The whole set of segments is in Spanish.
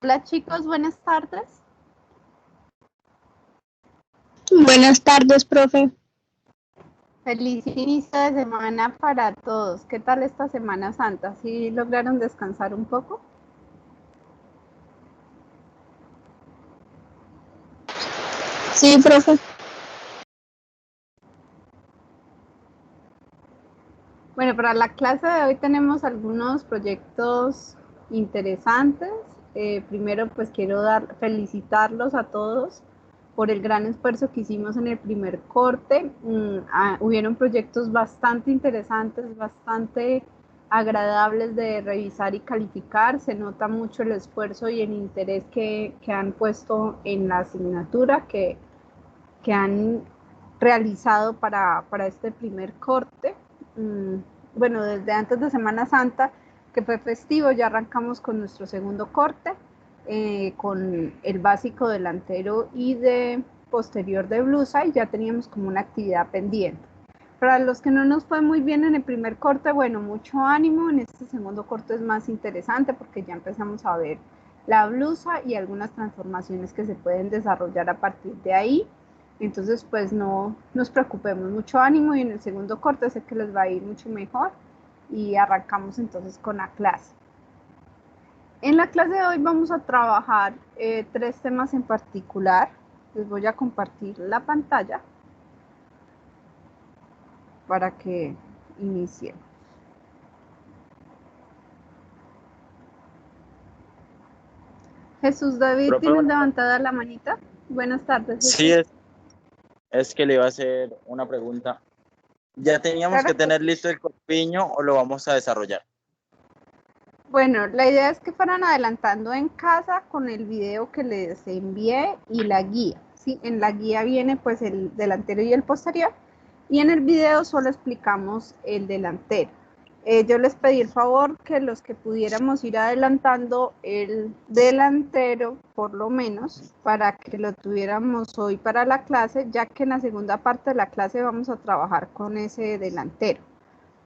Hola chicos, buenas tardes. Buenas tardes, profe. Feliz inicio de semana para todos. ¿Qué tal esta Semana Santa? ¿Sí lograron descansar un poco? Sí, profe. Bueno, para la clase de hoy tenemos algunos proyectos interesantes. Primero, pues quiero felicitarlos a todos por el gran esfuerzo que hicimos en el primer corte. Hubieron proyectos bastante interesantes, bastante agradables de revisar y calificar. Se nota mucho el esfuerzo y el interés que han puesto en la asignatura, que han realizado para este primer corte. Bueno, desde antes de Semana Santa, que fue festivo, ya arrancamos con nuestro segundo corte, con el básico delantero y de posterior de blusa, y ya teníamos como una actividad pendiente. Para los que no nos fue muy bien en el primer corte, bueno, mucho ánimo. En este segundo corte es más interesante porque ya empezamos a ver la blusa y algunas transformaciones que se pueden desarrollar a partir de ahí. Entonces, pues no nos preocupemos, mucho ánimo, y en el segundo corte sé que les va a ir mucho mejor y arrancamos entonces con la clase. En la clase de hoy vamos a trabajar 3 temas en particular. Les voy a compartir la pantalla para que iniciemos. Jesús David, Profe, ¿tienes levantada la manita? Buenas tardes, Jesús. sí, es que le iba a hacer una pregunta. ¿Ya teníamos Claro que que tener sí. listo el corpiño o lo vamos a desarrollar? Bueno, la idea es que fueran adelantando en casa con el video que les envié y la guía. ¿Sí? En la guía viene pues el delantero y el posterior, y en el video solo explicamos el delantero. Yo les pedí el favor que los que pudiéramos ir adelantando el delantero, por lo menos, para que lo tuviéramos hoy para la clase, ya que en la segunda parte de la clase vamos a trabajar con ese delantero.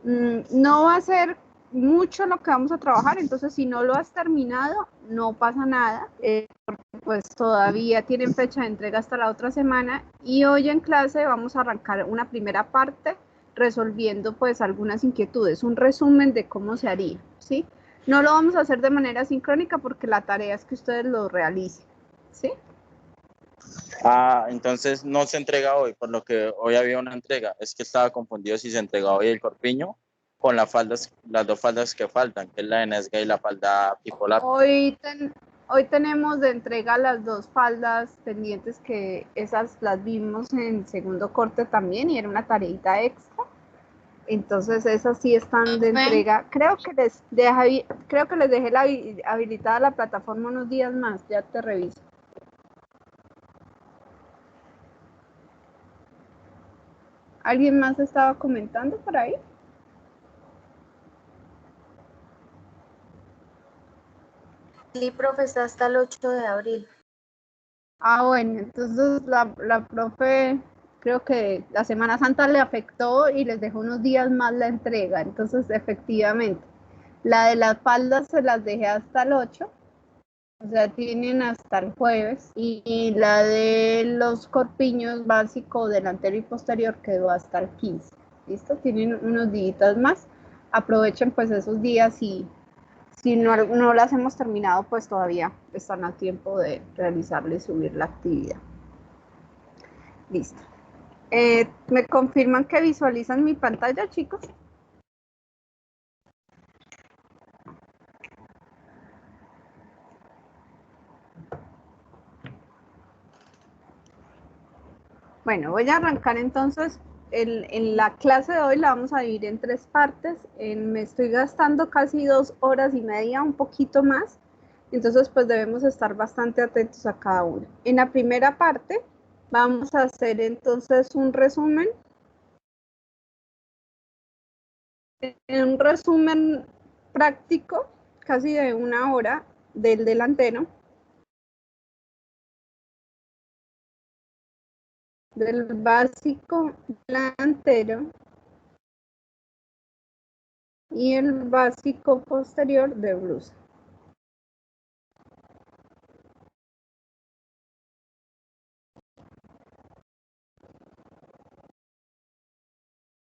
No va a ser mucho lo que vamos a trabajar, entonces si no lo has terminado, no pasa nada, porque pues todavía tienen fecha de entrega hasta la otra semana, y hoy en clase vamos a arrancar una primera parte resolviendo pues algunas inquietudes, un resumen de cómo se haría, ¿sí? No lo vamos a hacer de manera sincrónica porque la tarea es que ustedes lo realicen, ¿sí? Entonces no se entrega hoy, por lo que hoy había una entrega. Es que estaba confundido si se entregaba hoy el corpiño con las dos faldas que faltan, que es la de Nesga y la falda tipo lápiz. Hoy tenemos de entrega las 2 faldas pendientes, que esas las vimos en segundo corte también y era una tareita extra. Entonces esas sí están de entrega. Creo que les dejé habilitada la plataforma unos días más, ya te reviso. ¿Alguien más estaba comentando por ahí? Sí, profe, está hasta el 8 de abril. Bueno, entonces la profe, creo que la Semana Santa le afectó y les dejó unos días más la entrega. Entonces, efectivamente, la de las faldas se las dejé hasta el 8, o sea, tienen hasta el jueves, y la de los corpiños básico, delantero y posterior quedó hasta el 15. ¿Listo? Tienen unos días más. Aprovechen pues esos días, y si no las hemos terminado, pues todavía están a tiempo de realizarle y subir la actividad. Listo. ¿Me confirman que visualizan mi pantalla, chicos? Bueno, voy a arrancar entonces. En la clase de hoy la vamos a dividir en 3 partes. Me estoy gastando casi 2 horas y media, un poquito más. Entonces, pues debemos estar bastante atentos a cada una. En la primera parte vamos a hacer entonces un resumen práctico, casi de 1 hora, del delantero, del básico delantero y el básico posterior de blusa.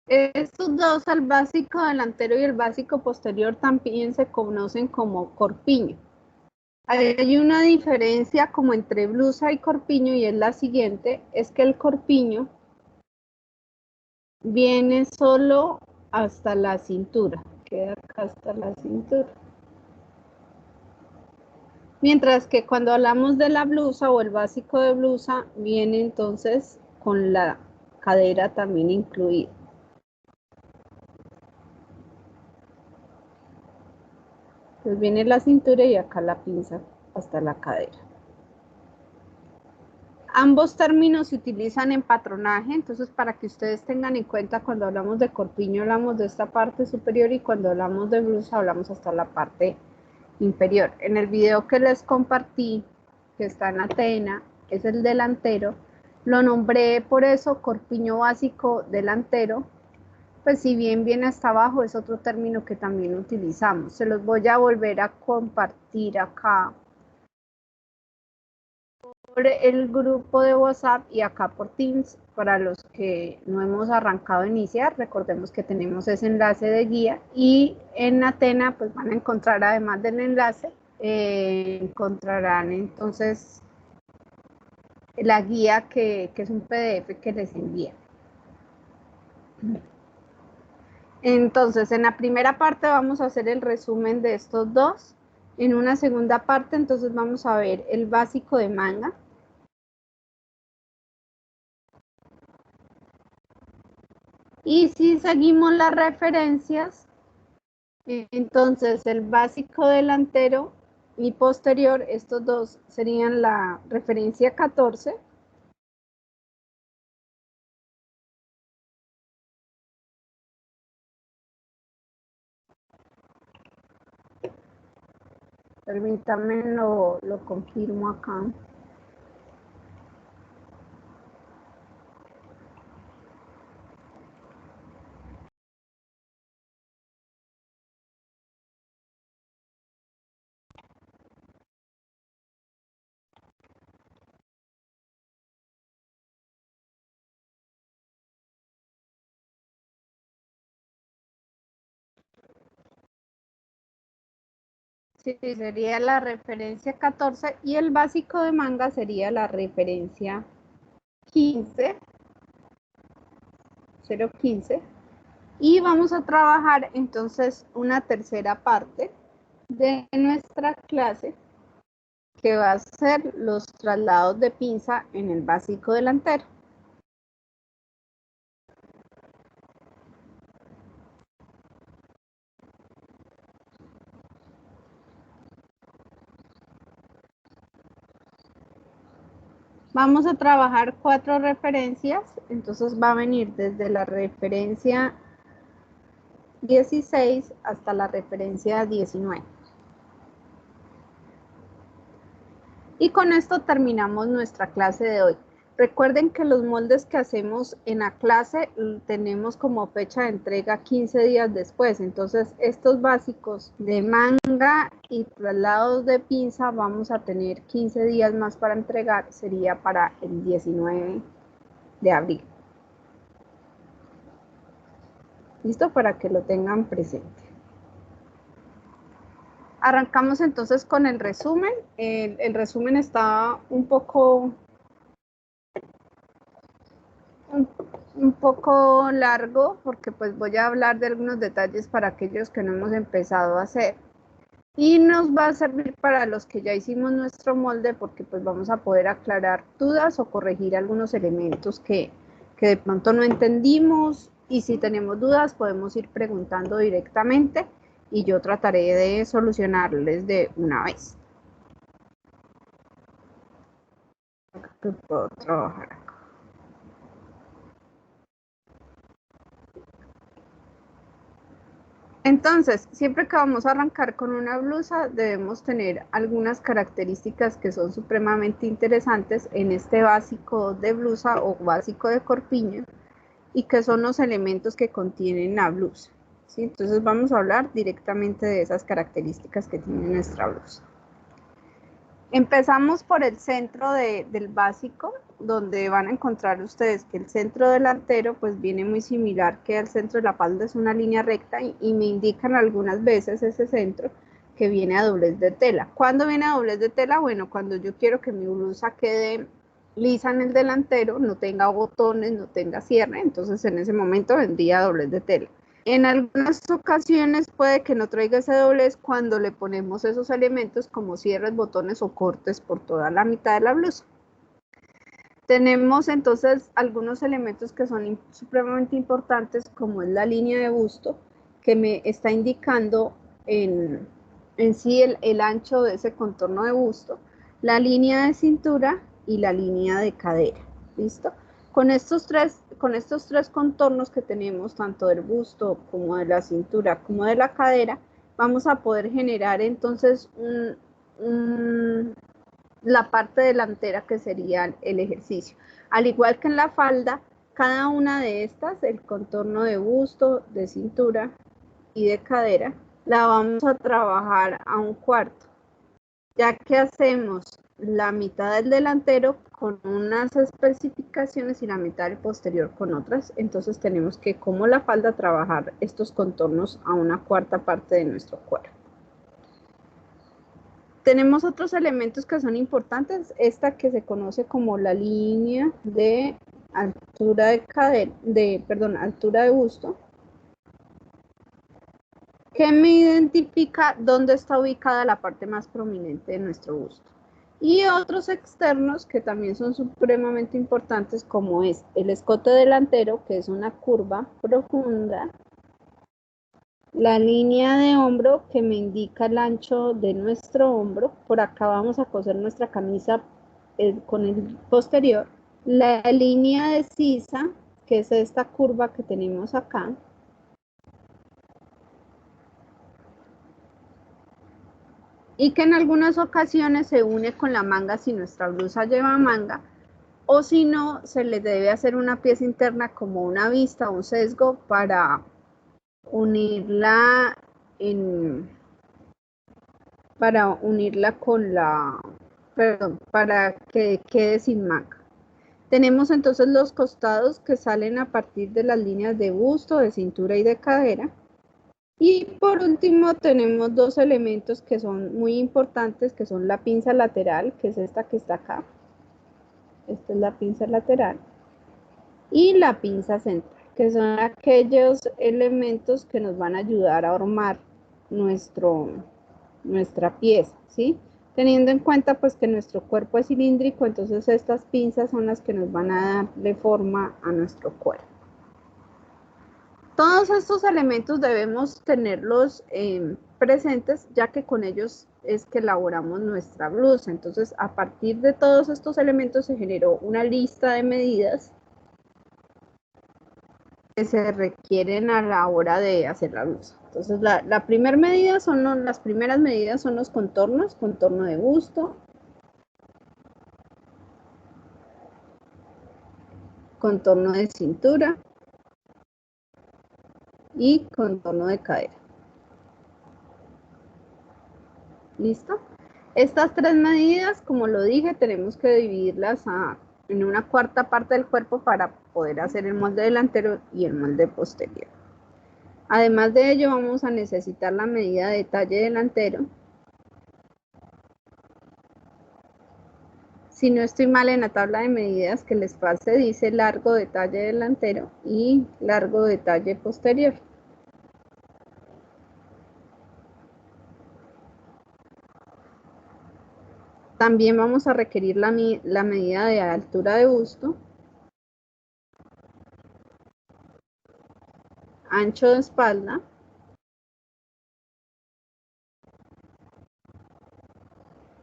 Estos dos, el básico delantero y el básico posterior, también se conocen como corpiño. Hay una diferencia como entre blusa y corpiño y es la siguiente, es que el corpiño viene solo hasta la cintura, queda acá hasta la cintura. Mientras que cuando hablamos de la blusa o el básico de blusa, viene entonces con la cadera también incluida. Entonces viene la cintura y acá la pinza hasta la cadera. Ambos términos se utilizan en patronaje, entonces para que ustedes tengan en cuenta, cuando hablamos de corpiño hablamos de esta parte superior y cuando hablamos de blusa hablamos hasta la parte inferior. En el video que les compartí, que está en Atena, es el delantero, lo nombré por eso corpiño básico delantero, pues si bien viene hasta abajo es otro término que también utilizamos. Se los voy a volver a compartir acá por el grupo de WhatsApp y acá por Teams. Para los que no hemos arrancado a iniciar, recordemos que tenemos ese enlace de guía y en Atena pues van a encontrar, además del enlace, encontrarán entonces la guía que es un PDF que les envía. Entonces, en la primera parte vamos a hacer el resumen de estos dos. En una segunda parte, entonces vamos a ver el básico de manga. Y si seguimos las referencias, entonces el básico delantero y posterior, estos dos serían la referencia 14. Permítanme, lo confirmo acá. Sí, sería la referencia 14 y el básico de manga sería la referencia 15, 015. Y vamos a trabajar entonces una tercera parte de nuestra clase que va a ser los traslados de pinza en el básico delantero. Vamos a trabajar 4 referencias, entonces va a venir desde la referencia 16 hasta la referencia 19. Y con esto terminamos nuestra clase de hoy. Recuerden que los moldes que hacemos en la clase tenemos como fecha de entrega 15 días después. Entonces, estos básicos de manga y traslados de pinza vamos a tener 15 días más para entregar. Sería para el 19 de abril. ¿Listo? Para que lo tengan presente. Arrancamos entonces con el resumen. El resumen está un poco largo porque pues voy a hablar de algunos detalles para aquellos que no hemos empezado a hacer. Y nos va a servir para los que ya hicimos nuestro molde porque pues vamos a poder aclarar dudas o corregir algunos elementos que de pronto no entendimos, y si tenemos dudas podemos ir preguntando directamente y yo trataré de solucionarles de una vez. Acá puedo trabajar acá. Entonces, siempre que vamos a arrancar con una blusa, debemos tener algunas características que son supremamente interesantes en este básico de blusa o básico de corpiño, y que son los elementos que contienen la blusa, ¿sí? Entonces vamos a hablar directamente de esas características que tiene nuestra blusa. Empezamos por el centro del básico, donde van a encontrar ustedes que el centro delantero pues viene muy similar que al centro de la falda, es una línea recta y me indican algunas veces ese centro que viene a doblez de tela. ¿Cuándo viene a doblez de tela? Bueno, cuando yo quiero que mi blusa quede lisa en el delantero, no tenga botones, no tenga cierre, entonces en ese momento vendría a doblez de tela. En algunas ocasiones puede que no traiga ese doblez cuando le ponemos esos elementos como cierres, botones o cortes por toda la mitad de la blusa. Tenemos entonces algunos elementos que son supremamente importantes, como es la línea de busto, que me está indicando en sí el ancho de ese contorno de busto, la línea de cintura y la línea de cadera. ¿Listo? Con estos tres contornos que tenemos, tanto del busto como de la cintura como de la cadera, vamos a poder generar entonces la parte delantera que sería el ejercicio. Al igual que en la falda, cada una de estas, el contorno de busto, de cintura y de cadera, la vamos a trabajar a un cuarto, ya que hacemos la mitad del delantero con unas especificaciones y la mitad del posterior con otras. Entonces tenemos que, como la falda, trabajar estos contornos a una cuarta parte de nuestro cuerpo. Tenemos otros elementos que son importantes, esta que se conoce como la línea de altura de cadera, altura de busto, que me identifica dónde está ubicada la parte más prominente de nuestro busto. Y otros externos que también son supremamente importantes, como es el escote delantero, que es una curva profunda, la línea de hombro que me indica el ancho de nuestro hombro, por acá vamos a coser nuestra camisa con el posterior, la línea de sisa, que es esta curva que tenemos acá, y que en algunas ocasiones se une con la manga si nuestra blusa lleva manga, o si no, se le debe hacer una pieza interna como una vista o un sesgo para unirla con para que quede sin manga. Tenemos entonces los costados que salen a partir de las líneas de busto, de cintura y de cadera. Y por último tenemos dos elementos que son muy importantes, que son la pinza lateral, que es esta que está acá. Esta es la pinza lateral. Y la pinza central, que son aquellos elementos que nos van a ayudar a armar nuestra pieza, ¿sí? Teniendo en cuenta pues que nuestro cuerpo es cilíndrico, entonces estas pinzas son las que nos van a darle forma a nuestro cuerpo. Todos estos elementos debemos tenerlos presentes, ya que con ellos es que elaboramos nuestra blusa. Entonces, a partir de todos estos elementos se generó una lista de medidas que se requieren a la hora de hacer la blusa. Entonces, las primeras medidas son los contornos, contorno de busto, contorno de cintura y contorno de cadera. ¿Listo? Estas tres medidas, como lo dije, tenemos que dividirlas en una cuarta parte del cuerpo para poder hacer el molde delantero y el molde posterior. Además de ello, vamos a necesitar la medida de talle delantero. Si no estoy mal en la tabla de medidas que les pase, dice largo de talle delantero y largo de talle posterior. También vamos a requerir la medida de altura de busto, ancho de espalda,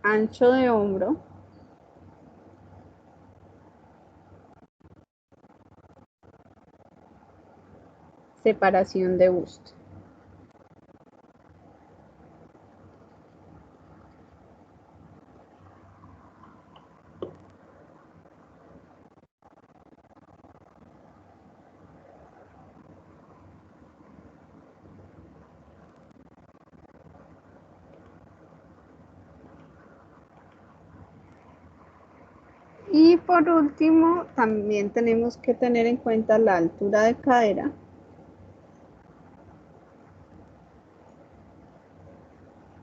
ancho de hombro, separación de busto. Y por último, también tenemos que tener en cuenta la altura de cadera.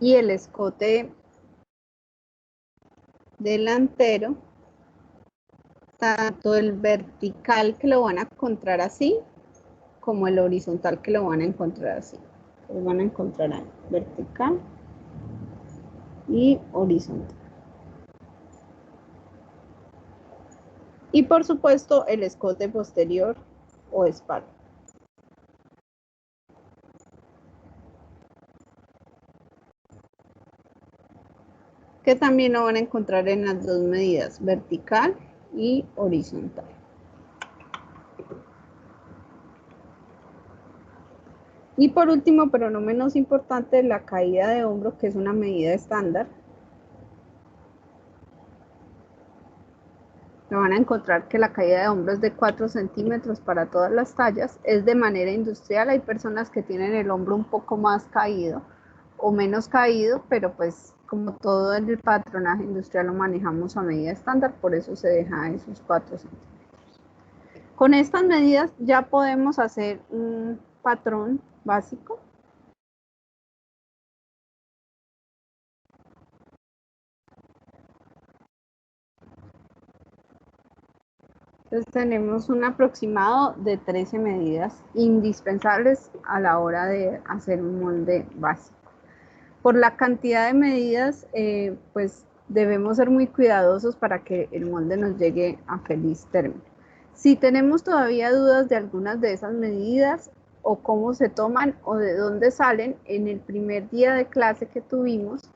Y el escote delantero, tanto el vertical que lo van a encontrar así, como el horizontal que lo van a encontrar así. Lo van a encontrar ahí, vertical y horizontal. Y por supuesto el escote posterior o espalda. Que también lo van a encontrar en las dos medidas, vertical y horizontal. Y por último, pero no menos importante, la caída de hombro, que es una medida estándar. Me van a encontrar que la caída de hombro es de 4 centímetros para todas las tallas. Es de manera industrial. Hay personas que tienen el hombro un poco más caído o menos caído, pero pues como todo el patronaje industrial lo manejamos a medida estándar, por eso se deja esos 4 centímetros. Con estas medidas ya podemos hacer un patrón básico. Entonces tenemos un aproximado de 13 medidas indispensables a la hora de hacer un molde básico. Por la cantidad de medidas, pues debemos ser muy cuidadosos para que el molde nos llegue a feliz término. Si tenemos todavía dudas de algunas de esas medidas o cómo se toman o de dónde salen, en el primer día de clase que tuvimos,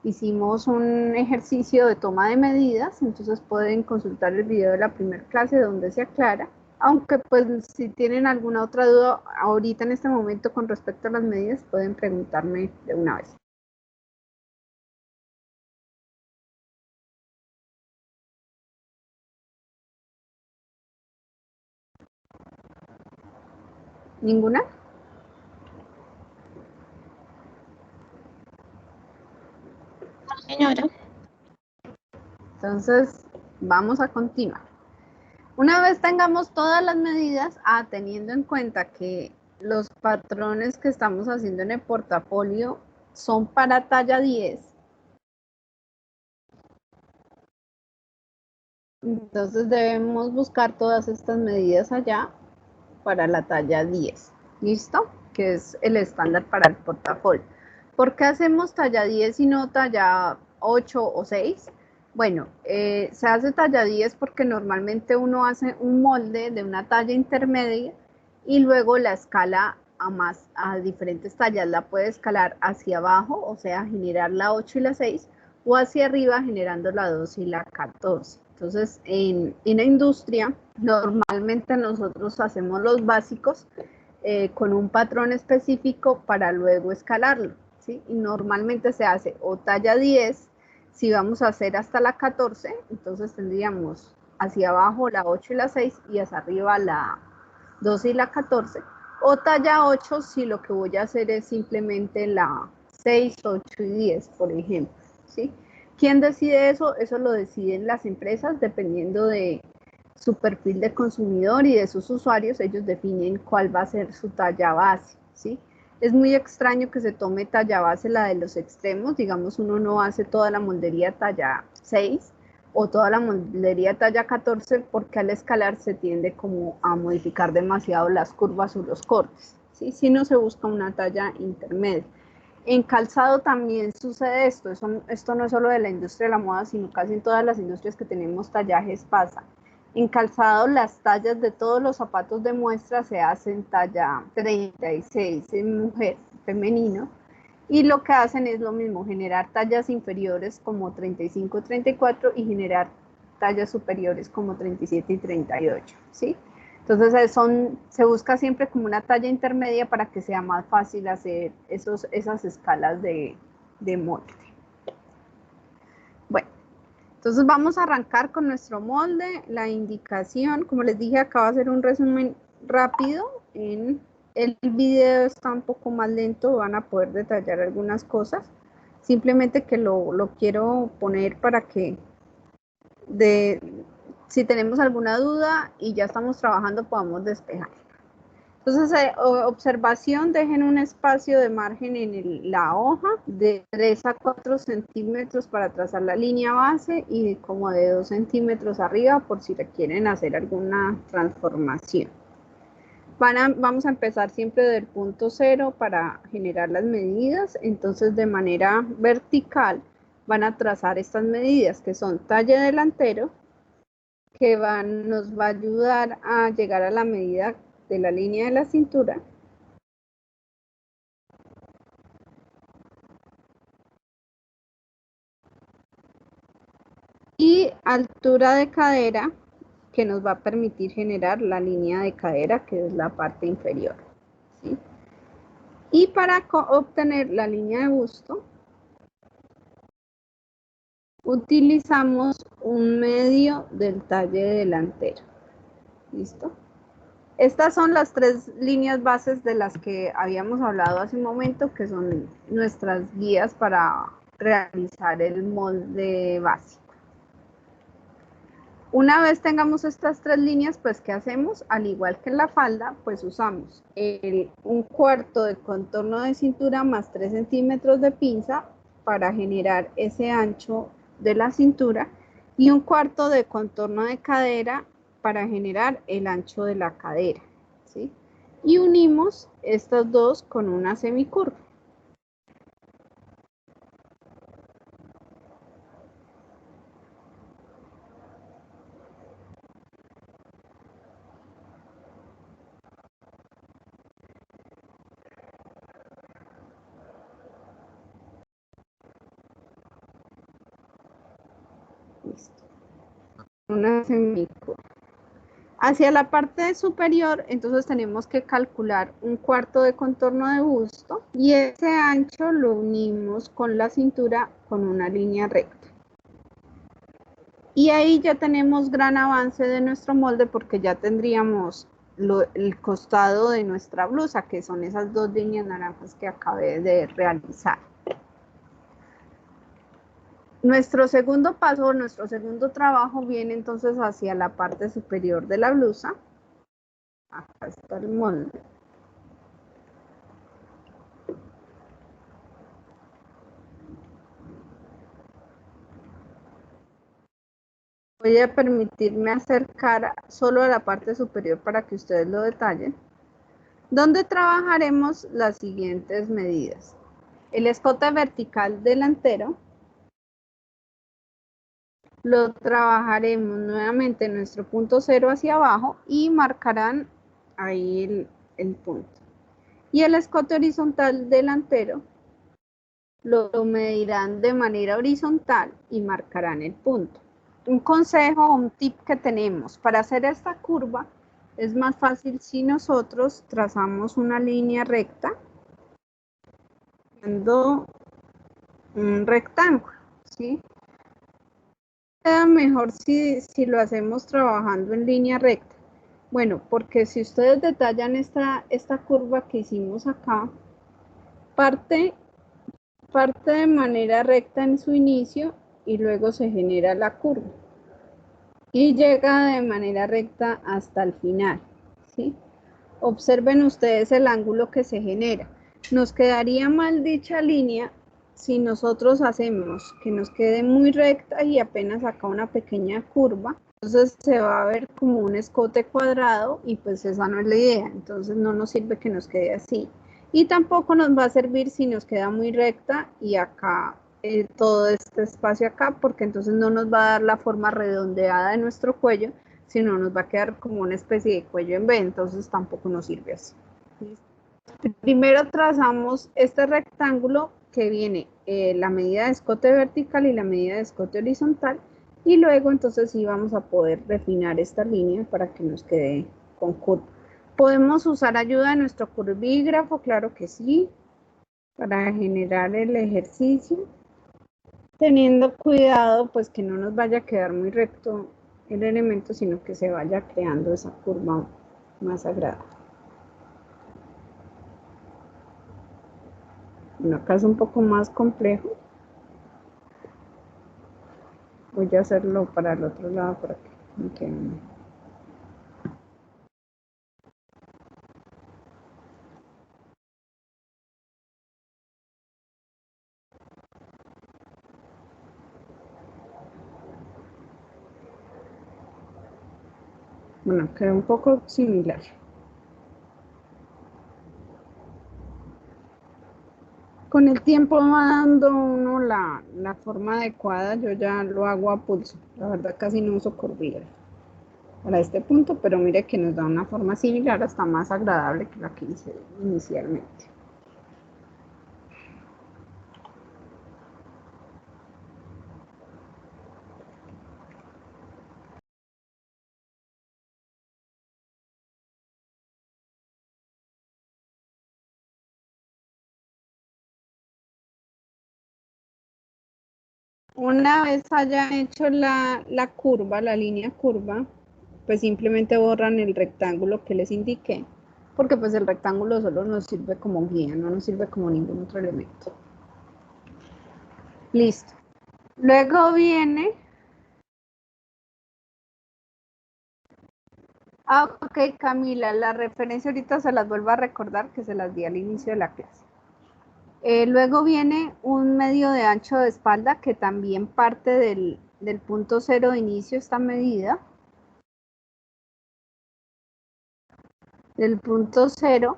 hicimos un ejercicio de toma de medidas, entonces pueden consultar el video de la primera clase donde se aclara. Aunque pues si tienen alguna otra duda ahorita en este momento con respecto a las medidas, pueden preguntarme de una vez. ¿Ninguna? Señora. Entonces, vamos a continuar. Una vez tengamos todas las medidas, teniendo en cuenta que los patrones que estamos haciendo en el portafolio son para talla 10, entonces debemos buscar todas estas medidas allá para la talla 10. ¿Listo? Que es el estándar para el portafolio. ¿Por qué hacemos talla 10 y no talla 8 o 6? Bueno, se hace talla 10 porque normalmente uno hace un molde de una talla intermedia y luego la escala a diferentes tallas. La puede escalar hacia abajo, o sea, generar la 8 y la 6, o hacia arriba generando la 12 y la 14. Entonces, en la industria, normalmente nosotros hacemos los básicos con un patrón específico para luego escalarlo, ¿sí? Y normalmente se hace o talla 10, si vamos a hacer hasta la 14, entonces tendríamos hacia abajo la 8 y la 6 y hacia arriba la 12 y la 14, o talla 8 si lo que voy a hacer es simplemente la 6, 8 y 10, por ejemplo, ¿sí? ¿Quién decide eso? Eso lo deciden las empresas dependiendo de su perfil de consumidor y de sus usuarios. Ellos definen cuál va a ser su talla base, ¿sí? Es muy extraño que se tome talla base la de los extremos, digamos, uno no hace toda la moldería talla 6 o toda la moldería talla 14 porque al escalar se tiende como a modificar demasiado las curvas o los cortes, ¿sí? Si no se busca una talla intermedia. En calzado también sucede esto. Esto no es solo de la industria de la moda, sino casi en todas las industrias que tenemos tallajes pasa. En calzado las tallas de todos los zapatos de muestra se hacen talla 36 en mujer, femenino, y lo que hacen es lo mismo, generar tallas inferiores como 35, 34 y generar tallas superiores como 37 y 38, ¿sí? Entonces se busca siempre como una talla intermedia para que sea más fácil hacer esas escalas de molde. Bueno, entonces vamos a arrancar con nuestro molde. La indicación, como les dije, acá va a ser un resumen rápido. En el video está un poco más lento, van a poder detallar algunas cosas. Simplemente que lo quiero poner para que si tenemos alguna duda y ya estamos trabajando, podamos despejar. Entonces, observación, dejen un espacio de margen en la hoja de 3 a 4 centímetros para trazar la línea base y como de 2 centímetros arriba por si requieren hacer alguna transformación. Vamos a empezar siempre del punto 0 para generar las medidas. Entonces, de manera vertical, van a trazar estas medidas que son talle delantero, que nos va a ayudar a llegar a la medida de la línea de la cintura. Y altura de cadera, que nos va a permitir generar la línea de cadera, que es la parte inferior, ¿sí? Y para obtener la línea de busto, utilizamos un medio del talle delantero. ¿Listo? Estas son las 3 líneas bases de las que habíamos hablado hace un momento, que son nuestras guías para realizar el molde básico. Una vez tengamos estas 3 líneas, pues ¿qué hacemos? Al igual que en la falda, pues usamos un cuarto de contorno de cintura más 3 centímetros de pinza para generar ese ancho de la cintura y un cuarto de contorno de cadera para generar el ancho de la cadera, ¿sí? Y unimos estas dos con una semicurva. Listo. Una semicurva. Hacia la parte superior, entonces tenemos que calcular un cuarto de contorno de busto y ese ancho lo unimos con la cintura con una línea recta. Y ahí ya tenemos gran avance de nuestro molde porque ya tendríamos el costado de nuestra blusa, que son esas 2 líneas naranjas que acabé de realizar. Nuestro segundo paso, nuestro segundo trabajo viene entonces hacia la parte superior de la blusa. Acá está el molde. Voy a permitirme acercar solo a la parte superior para que ustedes lo detallen, donde trabajaremos las siguientes medidas. El escote vertical delantero lo trabajaremos nuevamente en nuestro punto 0 hacia abajo y marcarán ahí el punto. Y el escote horizontal delantero lo medirán de manera horizontal y marcarán el punto. Un consejo, un tip que tenemos para hacer esta curva es más fácil si nosotros trazamos una línea recta haciendo un rectángulo, ¿sí? Queda mejor si lo hacemos trabajando en línea recta. Bueno, porque si ustedes detallan esta curva que hicimos acá, parte de manera recta en su inicio y luego se genera la curva. Y llega de manera recta hasta el final, ¿sí? Observen ustedes el ángulo que se genera. Nos quedaría mal dicha línea si nosotros hacemos que nos quede muy recta y apenas acá una pequeña curva. Entonces se va a ver como un escote cuadrado y pues esa no es la idea. Entonces no nos sirve que nos quede así. Y tampoco nos va a servir si nos queda muy recta y acá todo este espacio acá, porque entonces no nos va a dar la forma redondeada de nuestro cuello, sino nos va a quedar como una especie de cuello en V, entonces tampoco nos sirve así. Primero trazamos este rectángulo que viene la medida de escote vertical y la medida de escote horizontal, y luego entonces sí vamos a poder refinar esta línea para que nos quede con curva. ¿Podemos usar ayuda de nuestro curvígrafo? Claro que sí, para generar el ejercicio, teniendo cuidado pues que no nos vaya a quedar muy recto el elemento, sino que se vaya creando esa curva más agradable. Bueno, acá es un poco más complejo. Voy a hacerlo para el otro lado por aquí. Ok. Bueno, queda un poco similar. Con el tiempo va dando uno la forma adecuada, yo ya lo hago a pulso. La verdad casi no uso cordillera para este punto, pero mire que nos da una forma similar, hasta más agradable que la que hice inicialmente. Una vez hayan hecho la curva, la línea curva, pues simplemente borran el rectángulo que les indiqué, porque pues el rectángulo solo nos sirve como guía, no nos sirve como ningún otro elemento. Listo. Luego viene... ok, Camila, la referencia ahorita se las vuelvo a recordar que se las di al inicio de la clase. Luego viene un medio de ancho de espalda que también parte del punto cero de inicio esta medida. Del punto cero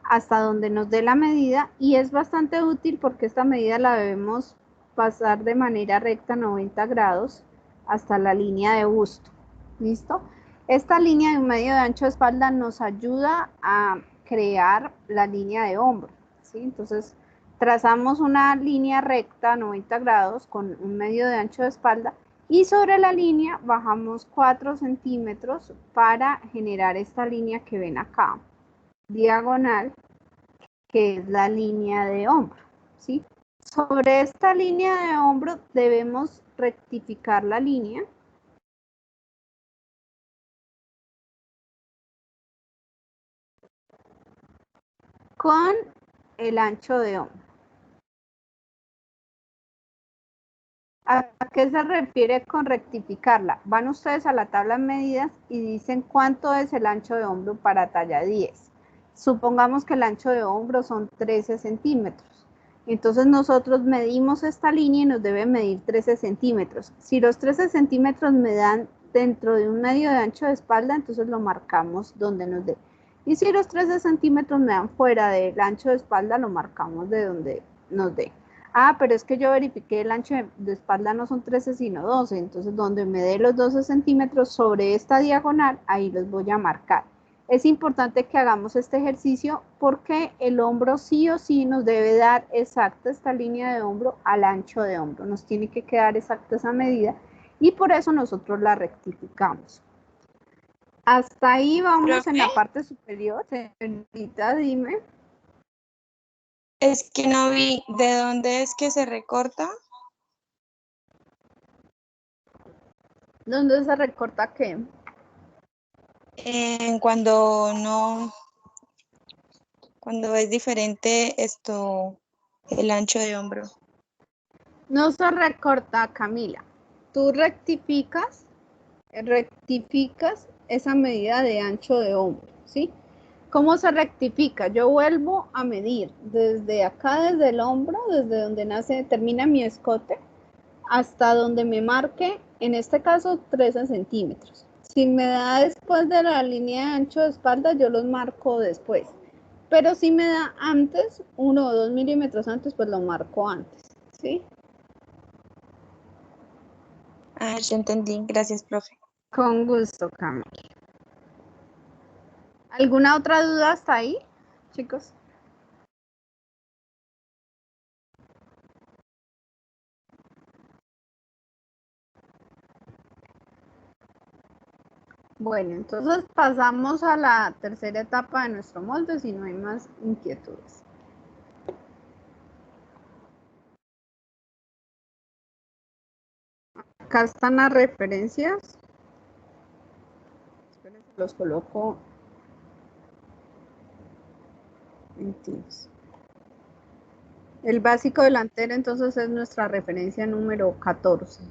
hasta donde nos dé la medida, y es bastante útil porque esta medida la debemos pasar de manera recta 90 grados hasta la línea de busto. ¿Listo? Esta línea de un medio de ancho de espalda nos ayuda a crear la línea de hombro, ¿sí? Entonces trazamos una línea recta 90 grados con un medio de ancho de espalda y sobre la línea bajamos 4 centímetros para generar esta línea que ven acá, diagonal, que es la línea de hombro, ¿sí? Sobre esta línea de hombro debemos rectificar la línea. Con el ancho de hombro. ¿A qué se refiere con rectificarla? Van ustedes a la tabla de medidas y dicen cuánto es el ancho de hombro para talla 10. Supongamos que el ancho de hombro son 13 centímetros. Entonces nosotros medimos esta línea y nos debe medir 13 centímetros. Si los 13 centímetros me dan dentro de un medio de ancho de espalda, entonces lo marcamos donde nos dé. Y si los 13 centímetros me dan fuera del ancho de espalda, lo marcamos de donde nos dé. Ah, pero es que yo verifiqué el ancho de espalda no son 13 sino 12, entonces donde me dé los 12 centímetros sobre esta diagonal, ahí los voy a marcar. Es importante que hagamos este ejercicio porque el hombro sí o sí nos debe dar exacta esta línea de hombro al ancho de hombro, nos tiene que quedar exacta esa medida y por eso nosotros la rectificamos. Hasta ahí vamos en la parte superior, señorita, dime. Es que no vi de dónde es que se recorta. ¿Dónde se recorta qué? Cuando no, cuando es diferente el ancho de hombro. No se recorta, Camila. Tú rectificas esa medida de ancho de hombro, ¿sí? ¿Cómo se rectifica? Yo vuelvo a medir desde acá, desde el hombro, desde donde termina mi escote, hasta donde me marque, en este caso, 13 centímetros. Si me da después de la línea de ancho de espalda, yo los marco después. Pero si me da antes, 1 o 2 milímetros antes, pues lo marco antes, ¿sí? Ah, ya entendí. Gracias, profe. Con gusto, Camila. ¿Alguna otra duda hasta ahí, chicos? Bueno, entonces pasamos a la tercera etapa de nuestro molde si no hay más inquietudes. Acá están las referencias. Espérense, los coloco en Teams. El básico delantero entonces es nuestra referencia número 14.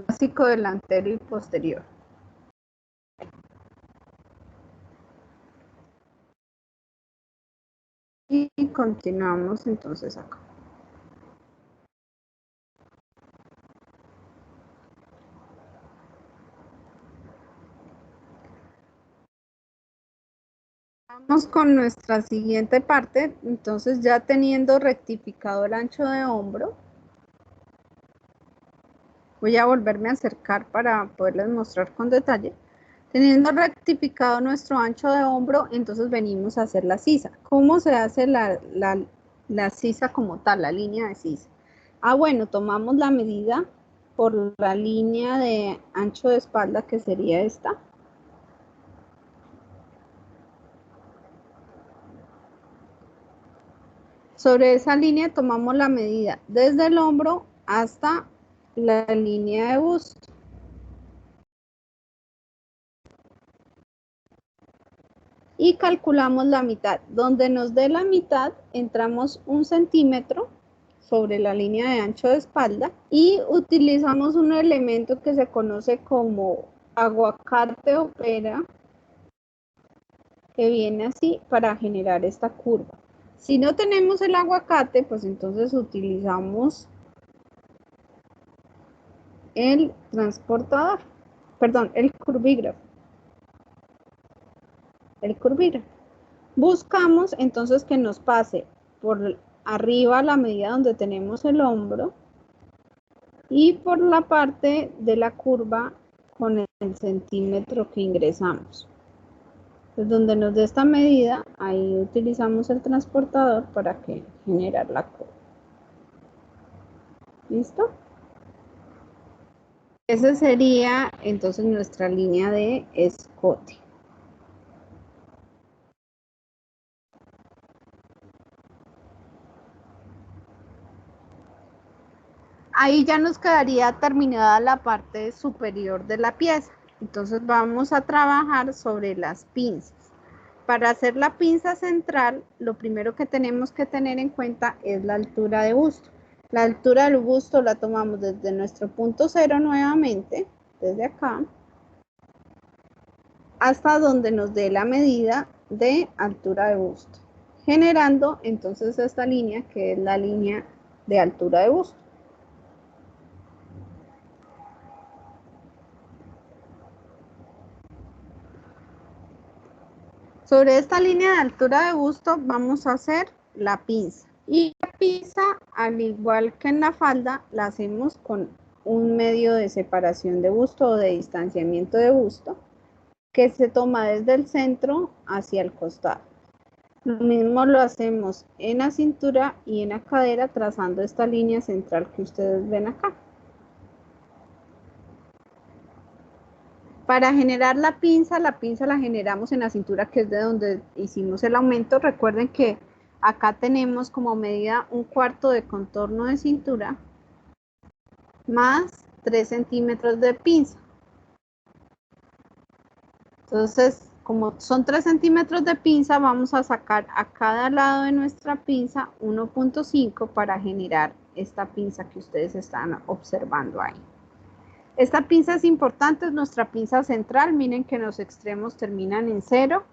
Básico delantero y posterior. Y continuamos entonces acá. Vamos con nuestra siguiente parte. Entonces, ya teniendo rectificado el ancho de hombro, voy a volverme a acercar para poderles mostrar con detalle. Teniendo rectificado nuestro ancho de hombro, entonces venimos a hacer la sisa. ¿Cómo se hace la sisa como tal, la línea de sisa? Bueno, tomamos la medida por la línea de ancho de espalda, que sería esta. Sobre esa línea tomamos la medida desde el hombro hasta la línea de busto. Y calculamos la mitad. Donde nos dé la mitad, entramos 1 centímetro sobre la línea de ancho de espalda y utilizamos un elemento que se conoce como aguacate o pera, que viene así para generar esta curva. Si no tenemos el aguacate, pues entonces utilizamos el transportador, perdón, el curvígrafo. Buscamos entonces que nos pase por arriba la medida donde tenemos el hombro y por la parte de la curva con el centímetro que ingresamos. Entonces, donde nos dé esta medida, ahí utilizamos el transportador para generar la curva. ¿Listo? Esa sería entonces nuestra línea de escote. Ahí ya nos quedaría terminada la parte superior de la pieza. Entonces vamos a trabajar sobre las pinzas. Para hacer la pinza central, lo primero que tenemos que tener en cuenta es la altura de busto. La altura del busto la tomamos desde nuestro punto cero nuevamente, desde acá, hasta donde nos dé la medida de altura de busto, generando entonces esta línea que es la línea de altura de busto. Sobre esta línea de altura de busto vamos a hacer la pinza. Y la pinza, al igual que en la falda, la hacemos con un medio de separación de busto o de distanciamiento de busto que se toma desde el centro hacia el costado. Lo mismo lo hacemos en la cintura y en la cadera, trazando esta línea central que ustedes ven acá. Para generar la pinza la generamos en la cintura, que es de donde hicimos el aumento. Recuerden que acá tenemos como medida 1/4 de contorno de cintura más 3 centímetros de pinza. Entonces, como son 3 centímetros de pinza, vamos a sacar a cada lado de nuestra pinza 1.5 para generar esta pinza que ustedes están observando ahí. Esta pinza es importante, es nuestra pinza central. Miren que los extremos terminan en 0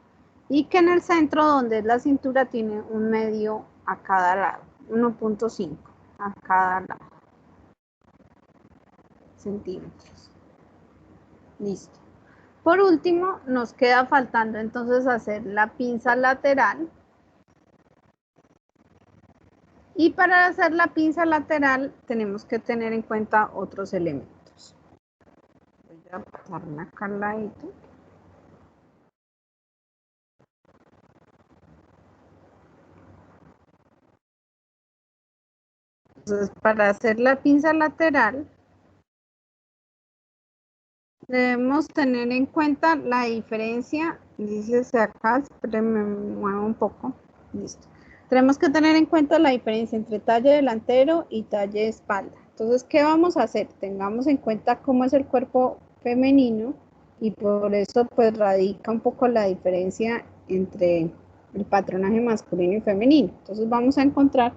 y que en el centro, donde es la cintura, tiene un medio a cada lado, 1.5 a cada lado, centímetros. Listo. Por último, nos queda faltando entonces hacer la pinza lateral. Y para hacer la pinza lateral tenemos que tener en cuenta otros elementos. Voy a pasarme acá al ladito. Entonces, para hacer la pinza lateral, debemos tener en cuenta la diferencia. Dícese acá, espérenme, me muevo un poco. Listo. Tenemos que tener en cuenta la diferencia entre talle delantero y talle espalda. Entonces, ¿qué vamos a hacer? Tengamos en cuenta cómo es el cuerpo femenino y por eso pues radica un poco la diferencia entre el patronaje masculino y femenino. Entonces vamos a encontrar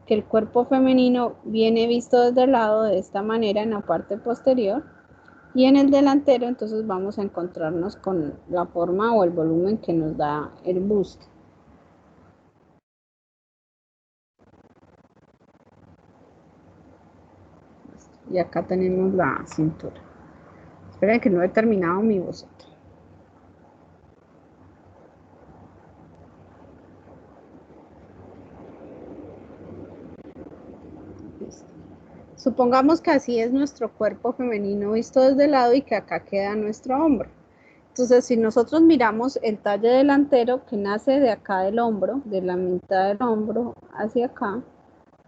que el cuerpo femenino viene visto desde el lado de esta manera en la parte posterior Y en el delantero entonces vamos a encontrarnos con la forma o el volumen que nos da el busto. Y acá tenemos la cintura. Esperen que no he terminado mi boceto. Listo. Supongamos que así es nuestro cuerpo femenino visto desde el lado y que acá queda nuestro hombro. Entonces, si nosotros miramos el talle delantero que nace de acá del hombro, de la mitad del hombro hacia acá,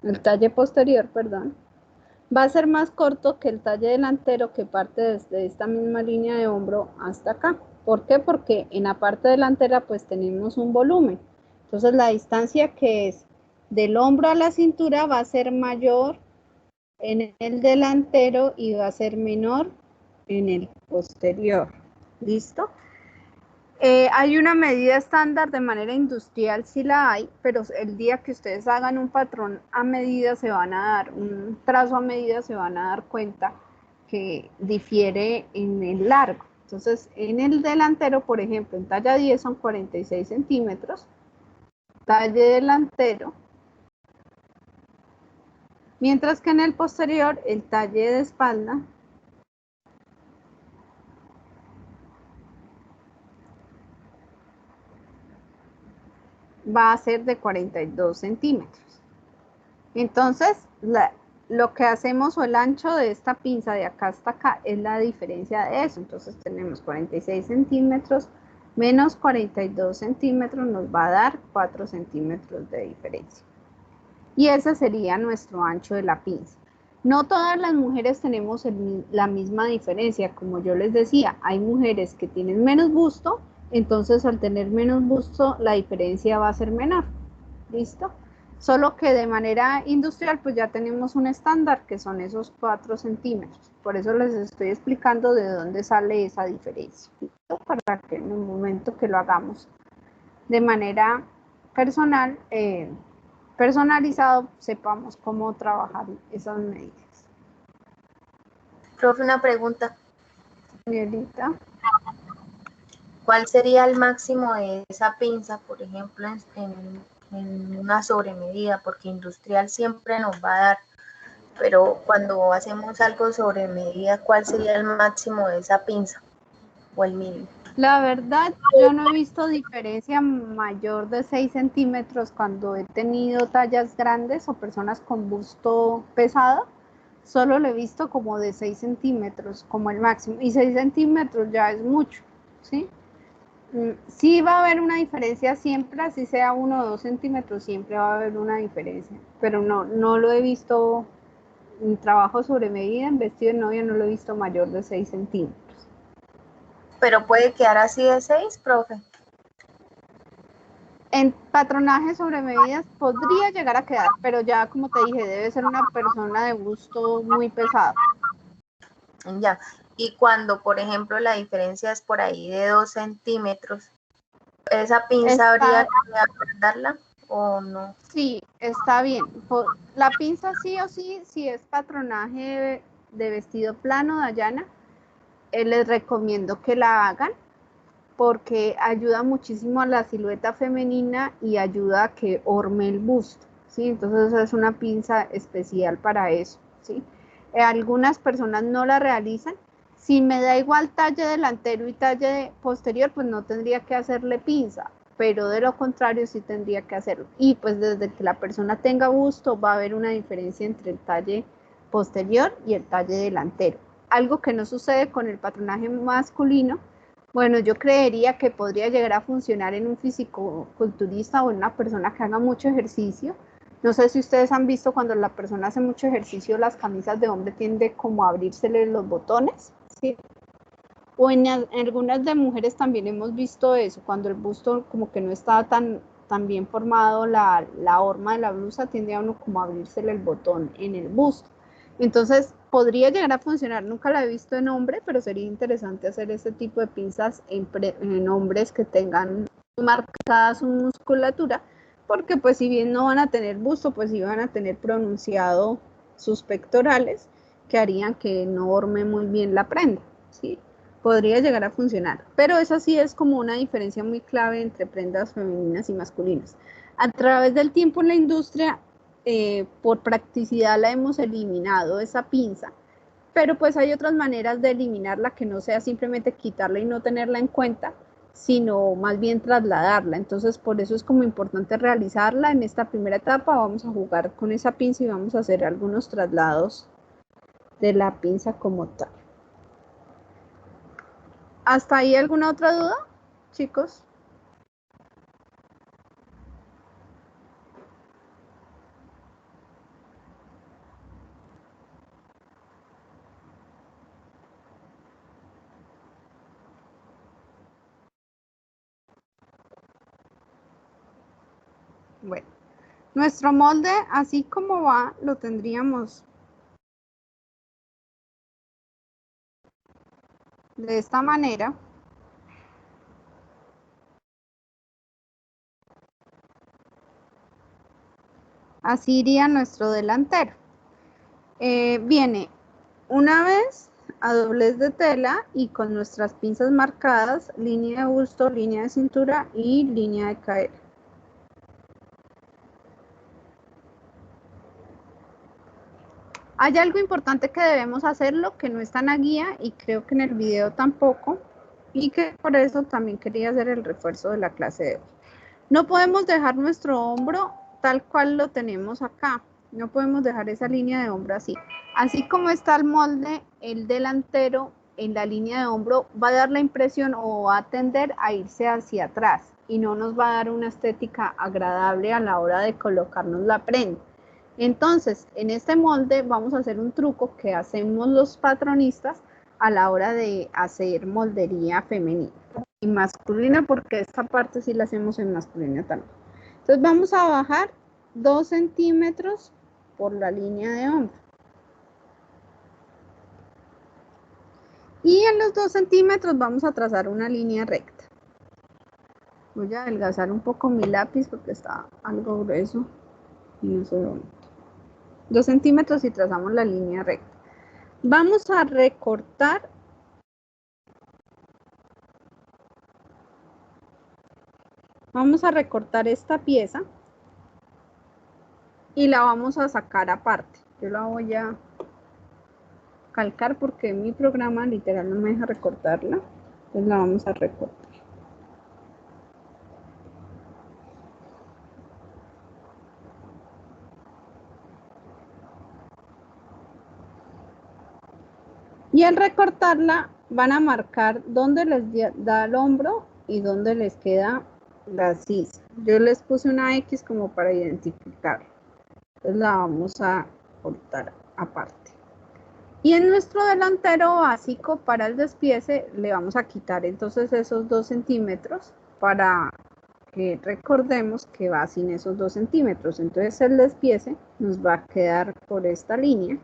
el talle posterior, perdón, va a ser más corto que el talle delantero que parte desde esta misma línea de hombro hasta acá. ¿Por qué? Porque en la parte delantera pues tenemos un volumen. Entonces la distancia que es del hombro a la cintura va a ser mayor en el delantero y va a ser menor en el posterior. ¿Listo? Hay una medida estándar de manera industrial, sí la hay, pero el día que ustedes hagan un patrón a medida se van a dar, un trazo a medida se van a dar cuenta que difiere en el largo. Entonces, en el delantero, por ejemplo, en talla 10 son 46 centímetros, talle delantero, mientras que en el posterior, el talle de espalda va a ser de 42 centímetros. Entonces, lo que hacemos o el ancho de esta pinza de acá hasta acá es la diferencia de eso. Entonces tenemos 46 centímetros menos 42 centímetros nos va a dar 4 centímetros de diferencia. Y ese sería nuestro ancho de la pinza. No todas las mujeres tenemos la misma diferencia. Como yo les decía, hay mujeres que tienen menos busto, entonces al tener menos busto la diferencia va a ser menor. ¿Listo? Solo que de manera industrial pues ya tenemos un estándar que son esos 4 centímetros. Por eso les estoy explicando de dónde sale esa diferencia. ¿Listo? Para que en el momento que lo hagamos de manera personal, personalizado, sepamos cómo trabajar esas medidas. Profe, una pregunta. Danielita. ¿Cuál sería el máximo de esa pinza, por ejemplo, en una sobremedida? Porque industrial siempre nos va a dar, pero cuando hacemos algo sobre medida, ¿cuál sería el máximo de esa pinza o el mínimo? La verdad, yo no he visto diferencia mayor de 6 centímetros cuando he tenido tallas grandes o personas con busto pesado. Solo lo he visto como de 6 centímetros, como el máximo. Y 6 centímetros ya es mucho, ¿sí? Sí va a haber una diferencia siempre, así sea 1 o 2 centímetros, siempre va a haber una diferencia. Pero no lo he visto en trabajo sobre medida, en vestido de novia no lo he visto mayor de 6 centímetros. Pero puede quedar así de 6, profe. En patronaje sobre medidas podría llegar a quedar, pero ya como te dije, debe ser una persona de busto muy pesado. Ya. Y cuando, por ejemplo, la diferencia es por ahí de 2 centímetros, ¿esa pinza habría que aplanarla o no? Sí, está bien. La pinza sí o sí, si es patronaje de vestido plano, Dayana, les recomiendo que la hagan porque ayuda muchísimo a la silueta femenina y ayuda a que orme el busto, ¿sí? Entonces es una pinza especial para eso, ¿sí? Algunas personas no la realizan. Si me da igual talle delantero y talle posterior, pues no tendría que hacerle pinza, pero de lo contrario sí tendría que hacerlo. Y pues desde que la persona tenga busto va a haber una diferencia entre el talle posterior y el talle delantero. Algo que no sucede con el patronaje masculino. Bueno, yo creería que podría llegar a funcionar en un fisicoculturista o en una persona que haga mucho ejercicio. No sé si ustedes han visto cuando la persona hace mucho ejercicio, las camisas de hombre tienden como a abrírsele los botones, ¿sí? O en algunas de mujeres también hemos visto eso, cuando el busto como que no está tan bien formado, la horma de la blusa tiende a uno como a abrírsele el botón en el busto. Entonces, podría llegar a funcionar, nunca la he visto en hombre, pero sería interesante hacer este tipo de pinzas en hombres que tengan marcada su musculatura, porque pues si bien no van a tener busto, pues sí van a tener pronunciado sus pectorales, que harían que no orme muy bien la prenda. ¿sí? Podría llegar a funcionar, pero esa sí es como una diferencia muy clave entre prendas femeninas y masculinas. A través del tiempo en la industria, por practicidad la hemos eliminado esa pinza, pero pues hay otras maneras de eliminarla que no sea simplemente quitarla y no tenerla en cuenta, sino más bien trasladarla. Entonces, por eso es como importante realizarla. En esta primera etapa vamos a jugar con esa pinza y vamos a hacer algunos traslados de la pinza como tal. ¿Hasta ahí alguna otra duda, chicos? Bueno, nuestro molde, así como va, lo tendríamos de esta manera. Así iría nuestro delantero. Viene una vez a doblez de tela y con nuestras pinzas marcadas, línea de busto, línea de cintura y línea de cadera. Hay algo importante que debemos hacerlo, que no está en la guía y creo que en el video tampoco, y que por eso también quería hacer el refuerzo de la clase de hoy. No podemos dejar nuestro hombro tal cual lo tenemos acá. No podemos dejar esa línea de hombro así. Así como está el molde, el delantero en la línea de hombro va a dar la impresión o va a tender a irse hacia atrás y no nos va a dar una estética agradable a la hora de colocarnos la prenda. Entonces, en este molde vamos a hacer un truco que hacemos los patronistas a la hora de hacer moldería femenina y masculina, porque esta parte sí la hacemos en masculina también. Entonces vamos a bajar 2 centímetros por la línea de hombro. Y en los 2 centímetros vamos a trazar una línea recta. Voy a adelgazar un poco mi lápiz porque está algo grueso y no se ve bonito. 2 centímetros y trazamos la línea recta. Vamos a recortar esta pieza y la vamos a sacar aparte. Yo la voy a calcar porque mi programa literal no me deja recortarla. Entonces la vamos a recortar. Y al recortarla van a marcar dónde les da el hombro y dónde les queda la sisa. Yo les puse una X como para identificar. Entonces la vamos a cortar aparte. Y en nuestro delantero básico para el despiece le vamos a quitar entonces esos 2 centímetros para que recordemos que va sin esos 2 centímetros. Entonces el despiece nos va a quedar por esta línea.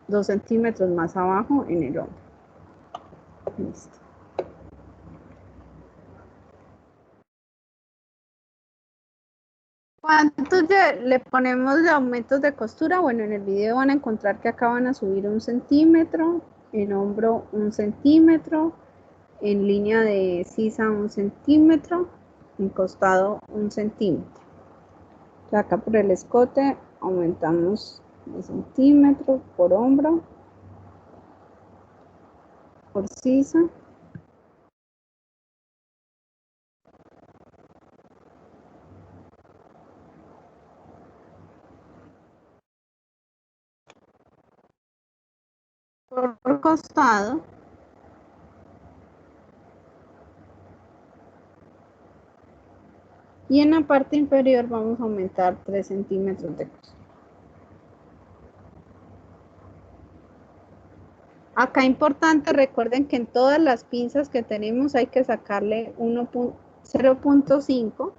2 centímetros más abajo en el hombro. Listo. ¿Cuánto le ponemos de aumentos de costura? Bueno, en el video van a encontrar que acá van a subir 1 centímetro, en hombro 1 centímetro, en línea de sisa 1 centímetro, en costado 1 centímetro. Acá por el escote aumentamos 1 centímetro por hombro, por sisa. Por costado. Y en la parte inferior vamos a aumentar 3 centímetros de costura. Acá importante, recuerden que en todas las pinzas que tenemos hay que sacarle 0.5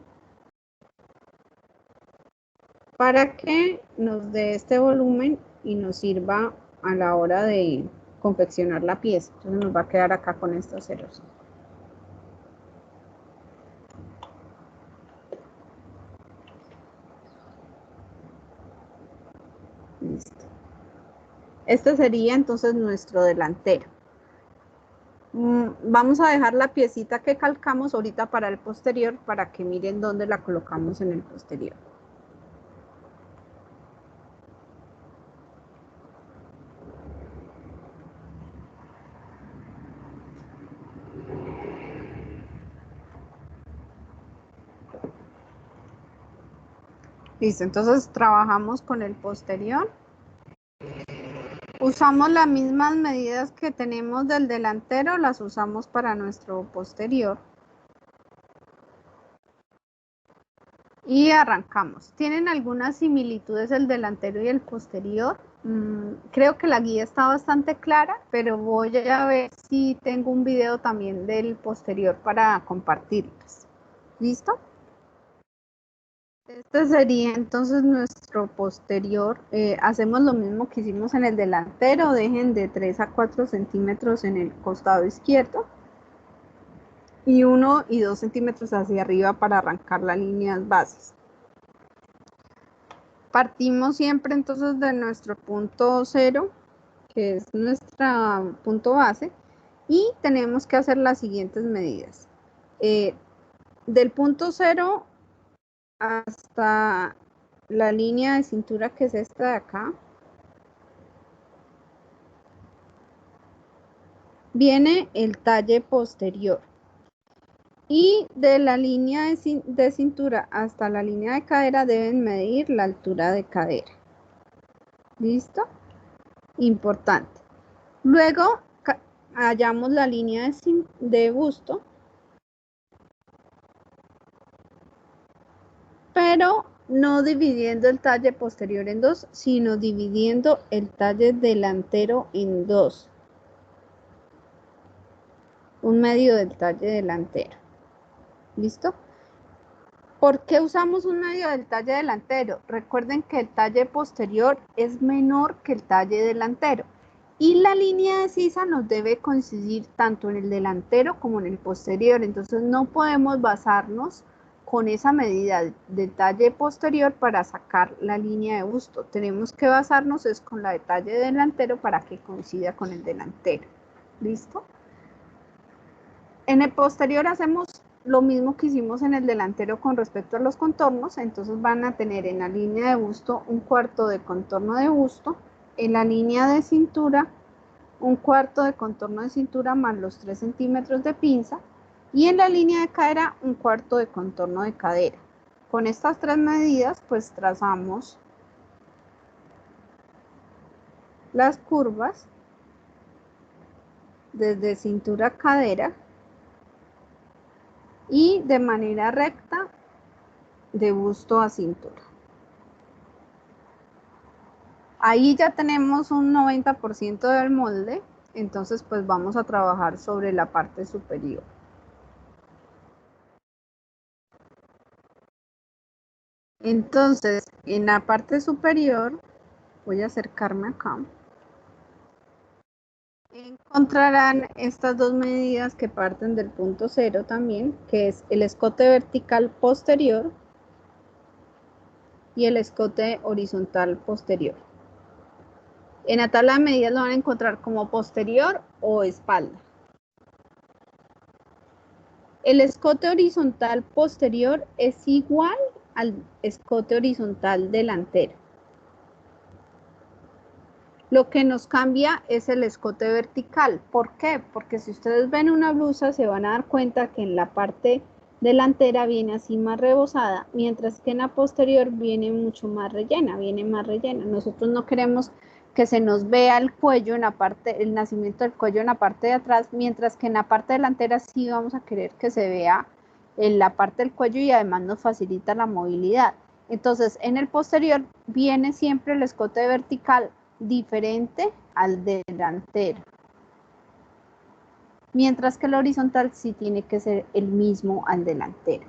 para que nos dé este volumen y nos sirva a la hora de confeccionar la pieza. Entonces nos va a quedar acá con estos ceros. Listo. Este sería entonces nuestro delantero. Vamos a dejar la piecita que calcamos ahorita para el posterior para que miren dónde la colocamos en el posterior. Listo, entonces trabajamos con el posterior. Usamos las mismas medidas que tenemos del delantero, las usamos para nuestro posterior. Y arrancamos. ¿Tienen algunas similitudes el delantero y el posterior? Creo que la guía está bastante clara, pero voy a ver si tengo un video también del posterior para compartirles. ¿Listo? Este sería entonces nuestro posterior. Hacemos lo mismo que hicimos en el delantero. Dejen de 3 a 4 centímetros en el costado izquierdo. Y 1 y 2 centímetros hacia arriba para arrancar las líneas bases. Partimos siempre entonces de nuestro punto 0, que es nuestro punto base, y tenemos que hacer las siguientes medidas. Del punto 0 hasta la línea de cintura, que es esta de acá, viene el talle posterior. Y de la línea de cintura hasta la línea de cadera deben medir la altura de cadera. ¿Listo? Importante. Luego hallamos la línea de busto, pero no dividiendo el talle posterior en dos, sino dividiendo el talle delantero en dos. Un medio del talle delantero. ¿Listo? ¿Por qué usamos un medio del talle delantero? Recuerden que el talle posterior es menor que el talle delantero. Y la línea de sisa nos debe coincidir tanto en el delantero como en el posterior. Entonces no podemos basarnos con esa medida de talle posterior para sacar la línea de busto. Tenemos que basarnos es con la de talle delantero para que coincida con el delantero. ¿Listo? En el posterior hacemos lo mismo que hicimos en el delantero con respecto a los contornos. Entonces van a tener en la línea de busto un cuarto de contorno de busto, en la línea de cintura un cuarto de contorno de cintura más los 3 centímetros de pinza, y en la línea de cadera un cuarto de contorno de cadera. Con estas tres medidas pues trazamos las curvas desde cintura a cadera y de manera recta de busto a cintura. Ahí ya tenemos un 90% del molde, entonces pues vamos a trabajar sobre la parte superior. Entonces, en la parte superior, voy a acercarme acá. Encontrarán estas dos medidas que parten del punto 0 también, que es el escote vertical posterior y el escote horizontal posterior. En la tabla de medidas lo van a encontrar como posterior o espalda. El escote horizontal posterior es igual al escote horizontal delantero. Lo que nos cambia es el escote vertical. ¿Por qué? Porque si ustedes ven una blusa se van a dar cuenta que en la parte delantera viene así más rebosada, mientras que en la posterior viene mucho más rellena, viene más rellena. Nosotros no queremos que se nos vea el cuello en la parte, el nacimiento del cuello en la parte de atrás, mientras que en la parte delantera sí vamos a querer que se vea en la parte del cuello y además nos facilita la movilidad. Entonces en el posterior viene siempre el escote vertical diferente al delantero, mientras que el horizontal sí tiene que ser el mismo al delantero.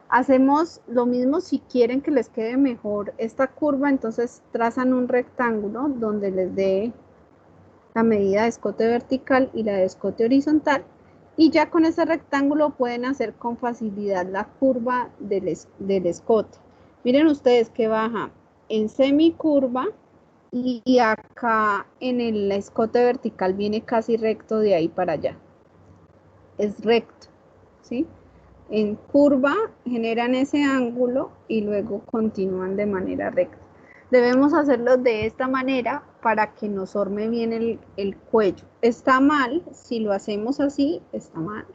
Hacemos lo mismo si quieren que les quede mejor esta curva, entonces trazan un rectángulo donde les dé la medida de escote vertical y la de escote horizontal, y ya con ese rectángulo pueden hacer con facilidad la curva del escote. Miren ustedes que baja en semicurva y acá en el escote vertical viene casi recto de ahí para allá. es recto, ¿sí? En curva generan ese ángulo y luego continúan de manera recta. Debemos hacerlo de esta manera para que nos forme bien el cuello. Está mal, si lo hacemos así, está mal.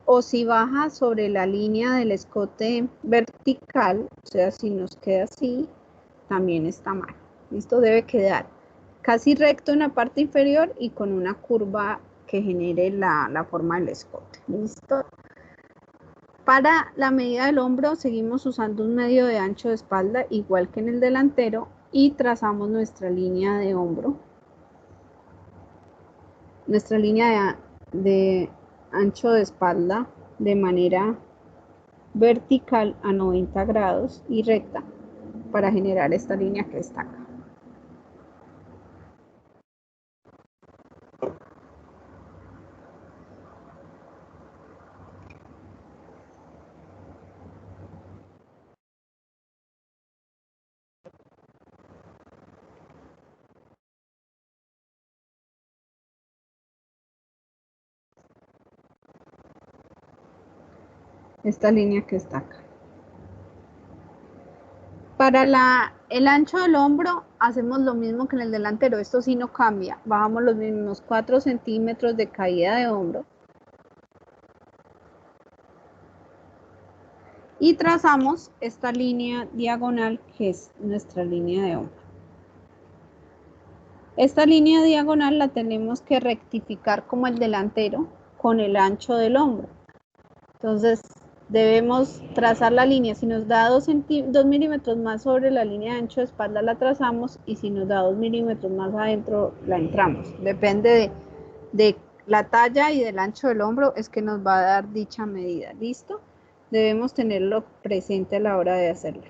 O si baja sobre la línea del escote vertical, o sea, si nos queda así, también está mal. Esto debe quedar casi recto en la parte inferior y con una curva que genere la forma del escote. ¿Listo? Para la medida del hombro seguimos usando un medio de ancho de espalda igual que en el delantero y trazamos nuestra línea de hombro. Nuestra línea de ancho de espalda de manera vertical a 90 grados y recta para generar esta línea que está acá. Esta línea que está acá. Para el ancho del hombro hacemos lo mismo que en el delantero, esto sí no cambia, bajamos los mismos 4 centímetros de caída de hombro y trazamos esta línea diagonal que es nuestra línea de hombro. Esta línea diagonal la tenemos que rectificar como el delantero con el ancho del hombro. Entonces debemos trazar la línea, si nos da 2 milímetros más sobre la línea de ancho de espalda la trazamos y si nos da 2 milímetros más adentro la entramos. Depende de la talla y del ancho del hombro es que nos va a dar dicha medida. ¿Listo? Debemos tenerlo presente a la hora de hacerlo.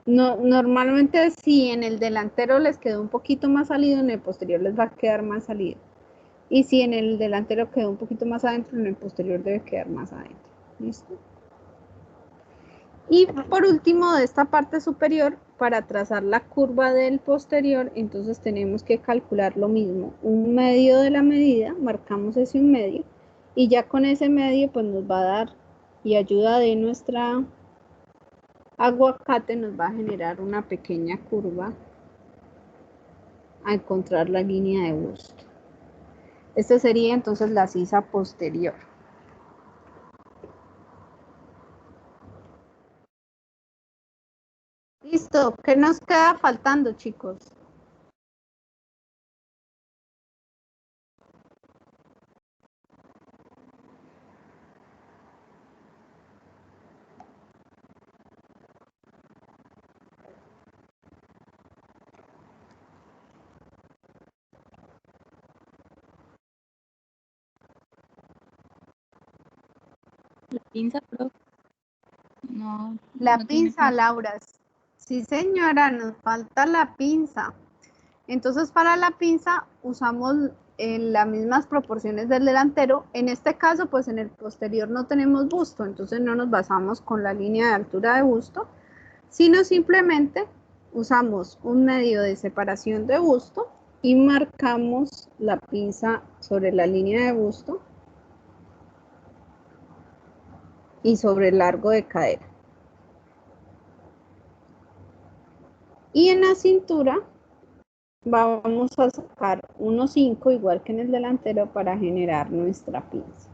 No, normalmente si en el delantero les quedó un poquito más salido, en el posterior les va a quedar más salido. Y si en el delantero quedó un poquito más adentro, en el posterior debe quedar más adentro. ¿Listo? Y por último, de esta parte superior, para trazar la curva del posterior, entonces tenemos que calcular lo mismo. Un medio de la medida, marcamos ese un medio, y ya con ese medio pues nos va a dar, y ayuda de nuestra aguacate, nos va a generar una pequeña curva a encontrar la línea de busto. Esta sería entonces la sisa posterior. Listo, ¿qué nos queda faltando, chicos? La pinza, profe. No. La no tiene pinza, Laura. Sí, señora, nos falta la pinza. Entonces, para la pinza usamos en las mismas proporciones del delantero. En este caso, pues en el posterior no tenemos busto, entonces no nos basamos con la línea de altura de busto, sino simplemente usamos un medio de separación de busto y marcamos la pinza sobre la línea de busto y sobre el largo de cadera. Y en la cintura vamos a sacar 1,5 igual que en el delantero para generar nuestra pinza.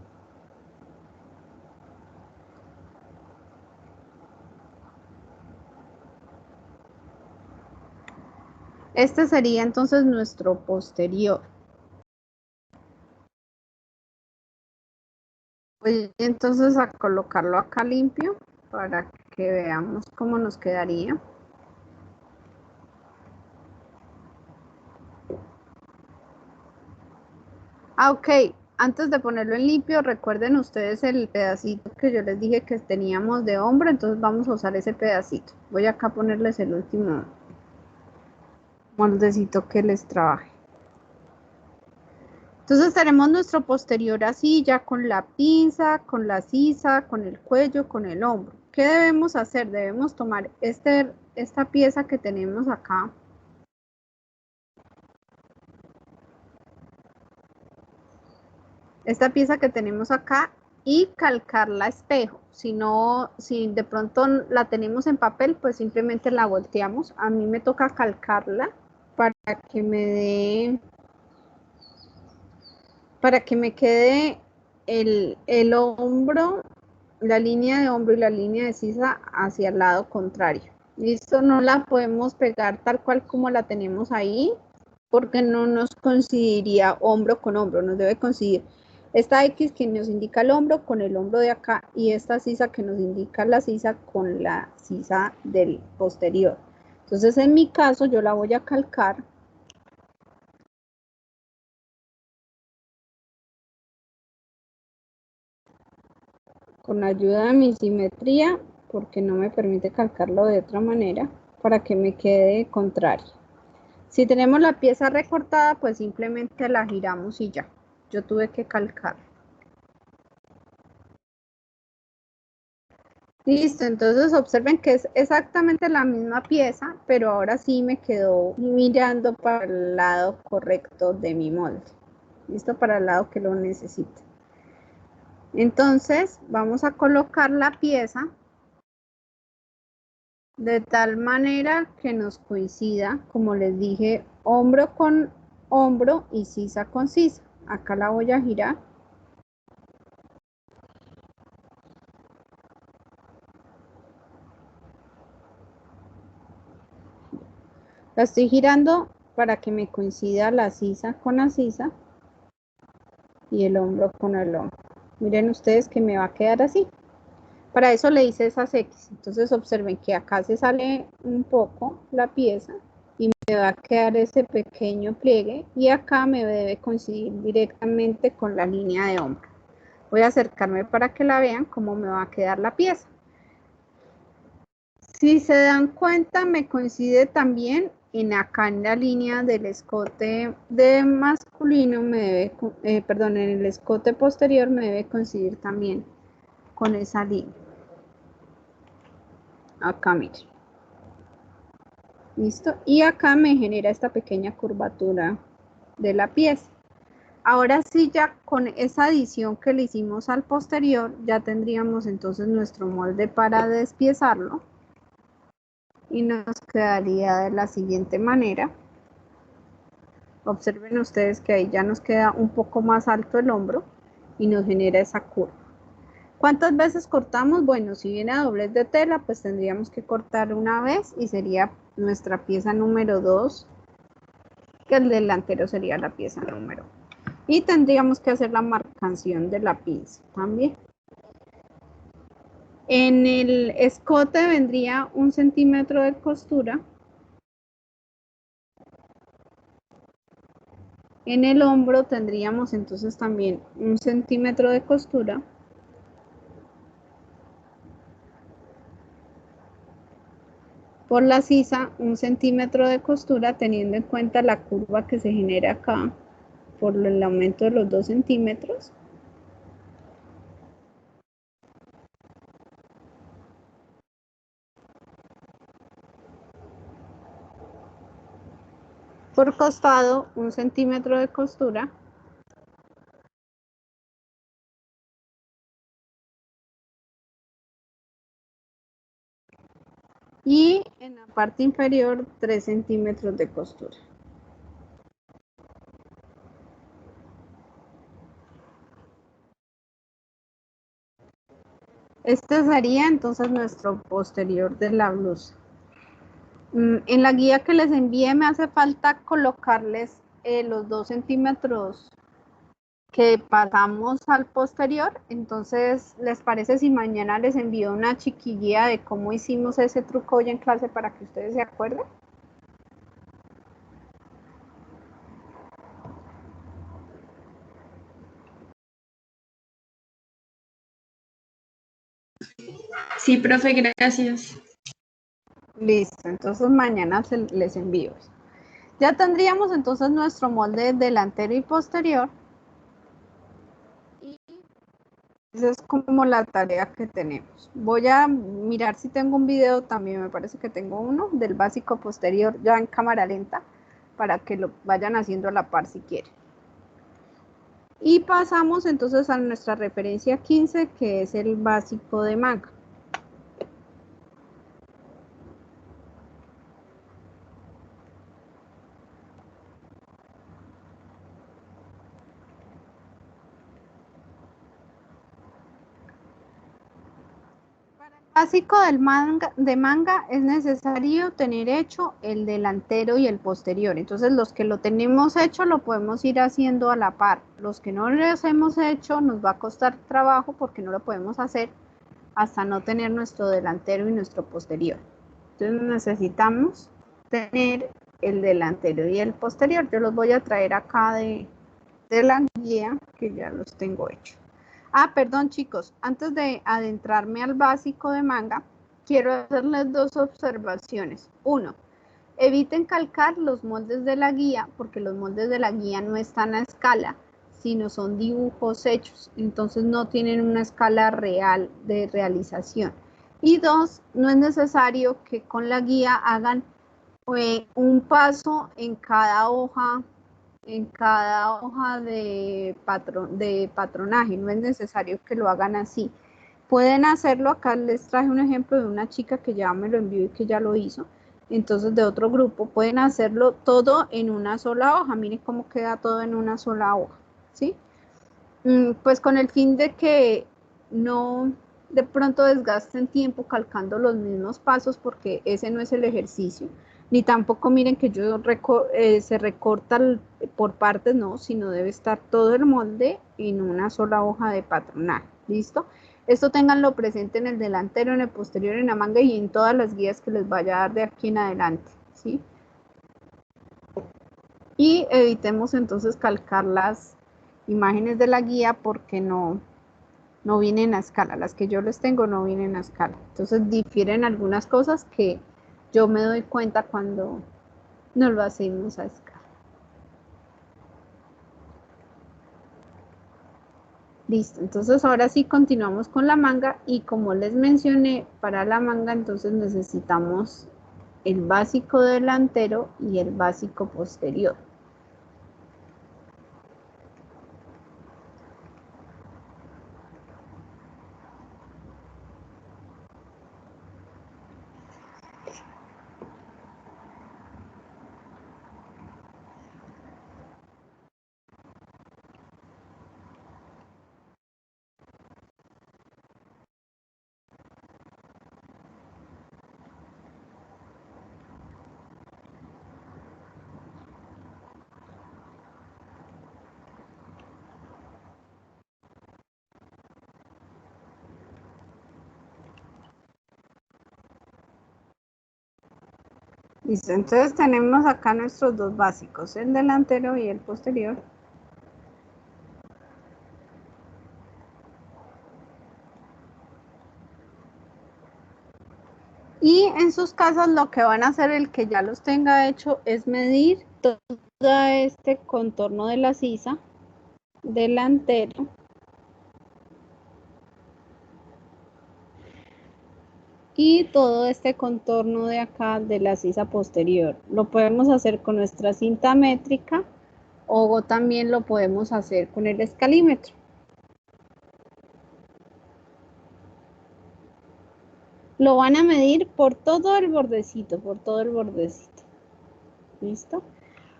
Este sería entonces nuestro posterior. Voy entonces a colocarlo acá limpio para que veamos cómo nos quedaría. Ok, antes de ponerlo en limpio, recuerden ustedes el pedacito que yo les dije que teníamos de hombro, entonces vamos a usar ese pedacito. Voy acá a ponerles el último moldecito que les trabajé. Entonces tenemos nuestro posterior así, ya con la pinza, con la sisa, con el cuello, con el hombro. ¿Qué debemos hacer? Debemos tomar esta pieza que tenemos acá. esta pieza que tenemos acá y calcarla a espejo. Si no, si de pronto la tenemos en papel, pues simplemente la volteamos. A mí me toca calcarla para que me quede el hombro, la línea de hombro y la línea de sisa hacia el lado contrario. Listo, no la podemos pegar tal cual como la tenemos ahí, porque no nos coincidiría hombro con hombro, nos debe coincidir esta X que nos indica el hombro con el hombro de acá y esta sisa que nos indica la sisa con la sisa del posterior. Entonces en mi caso yo la voy a calcar con ayuda de mi simetría, porque no me permite calcarlo de otra manera, para que me quede contrario. Si tenemos la pieza recortada, pues simplemente la giramos y ya. Yo tuve que calcar. Listo, entonces observen que es exactamente la misma pieza, pero ahora sí me quedó mirando para el lado correcto de mi molde. Listo, para el lado que lo necesite. Entonces vamos a colocar la pieza de tal manera que nos coincida, como les dije, hombro con hombro y sisa con sisa. Acá la voy a girar. La estoy girando para que me coincida la sisa con la sisa y el hombro con el hombro. Miren ustedes que me va a quedar así. Para eso le hice esas X. Entonces observen que acá se sale un poco la pieza y me va a quedar ese pequeño pliegue y acá me debe coincidir directamente con la línea de hombro. Voy a acercarme para que la vean cómo me va a quedar la pieza. Si se dan cuenta, me coincide también acá en la línea del escote de masculino, en el escote posterior me debe coincidir también con esa línea. Acá miren. Listo. Y acá me genera esta pequeña curvatura de la pieza. Ahora sí, ya con esa adición que le hicimos al posterior, ya tendríamos entonces nuestro molde para despiezarlo. Y nos quedaría de la siguiente manera. Observen ustedes que ahí ya nos queda un poco más alto el hombro y nos genera esa curva. ¿Cuántas veces cortamos? Bueno, si viene a doblez de tela, pues tendríamos que cortar una vez y sería nuestra pieza número 2, que el delantero sería la pieza número 1. Y tendríamos que hacer la marcación de la pinza también. En el escote vendría 1 centímetro de costura. En el hombro tendríamos entonces también 1 centímetro de costura. Por la sisa, 1 centímetro de costura, teniendo en cuenta la curva que se genera acá por el aumento de los 2 centímetros. Por costado, 1 centímetro de costura. Y en la parte inferior, 3 centímetros de costura. Este sería entonces nuestro posterior de la blusa. En la guía que les envié me hace falta colocarles los 2 centímetros que pasamos al posterior. Entonces, ¿les parece si mañana les envío una chiquilla de cómo hicimos ese truco hoy en clase para que ustedes se acuerden? Sí, profe, gracias. Listo, entonces mañana les envío. Ya tendríamos entonces nuestro molde delantero y posterior. Y esa es como la tarea que tenemos. Voy a mirar si tengo un video también, me parece que tengo uno del básico posterior ya en cámara lenta para que lo vayan haciendo a la par si quieren. Y pasamos entonces a nuestra referencia 15, que es el básico de manga. Básico de manga es necesario tener hecho el delantero y el posterior. Entonces los que lo tenemos hecho lo podemos ir haciendo a la par. Los que no los hemos hecho nos va a costar trabajo porque no lo podemos hacer hasta no tener nuestro delantero y nuestro posterior. Entonces necesitamos tener el delantero y el posterior. Yo los voy a traer acá de la guía, que ya los tengo hechos. Perdón, chicos, antes de adentrarme al básico de manga, quiero hacerles dos observaciones. Uno, eviten calcar los moldes de la guía, porque los moldes de la guía no están a escala, sino son dibujos hechos, entonces no tienen una escala real de realización. Y dos, no es necesario que con la guía hagan un paso en cada hoja de patronaje, no es necesario que lo hagan así. Pueden hacerlo, acá les traje un ejemplo de una chica que ya me lo envió y que ya lo hizo, entonces de otro grupo, pueden hacerlo todo en una sola hoja, miren cómo queda todo en una sola hoja, ¿sí? Pues con el fin de que no de pronto desgasten tiempo calcando los mismos pasos, porque ese no es el ejercicio, ni tampoco miren que yo se recorta por partes, no, sino debe estar todo el molde en una sola hoja de patronaje, ¿listo? Esto ténganlo presente en el delantero, en el posterior, en la manga y en todas las guías que les vaya a dar de aquí en adelante, ¿sí? Y evitemos entonces calcar las imágenes de la guía porque no vienen a escala, las que yo les tengo no vienen a escala, entonces difieren algunas cosas que yo me doy cuenta cuando no lo hacemos a escala. Listo, entonces ahora sí continuamos con la manga y como les mencioné, para la manga entonces necesitamos el básico delantero y el básico posterior. Listo, entonces tenemos acá nuestros dos básicos, el delantero y el posterior. Y en sus casas lo que van a hacer, el que ya los tenga hecho, es medir todo este contorno de la sisa delantero y todo este contorno de acá de la sisa posterior. Lo podemos hacer con nuestra cinta métrica o también lo podemos hacer con el escalímetro. Lo van a medir por todo el bordecito, ¿listo?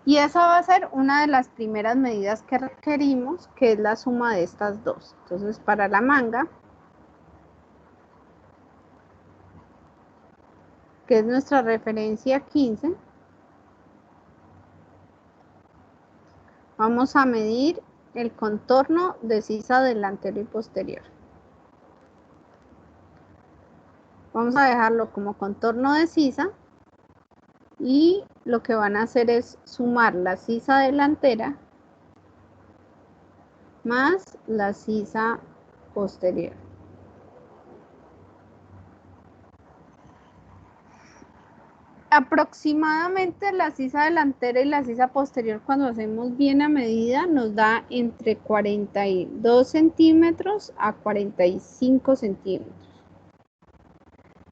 Y esa va a ser una de las primeras medidas que requerimos, que es la suma de estas dos. Entonces, para la manga, que es nuestra referencia 15, vamos a medir el contorno de sisa delantero y posterior. Vamos a dejarlo como contorno de sisa y lo que van a hacer es sumar la sisa delantera más la sisa posterior. Aproximadamente la sisa delantera y la sisa posterior, cuando hacemos bien a medida, nos da entre 42 centímetros a 45 centímetros.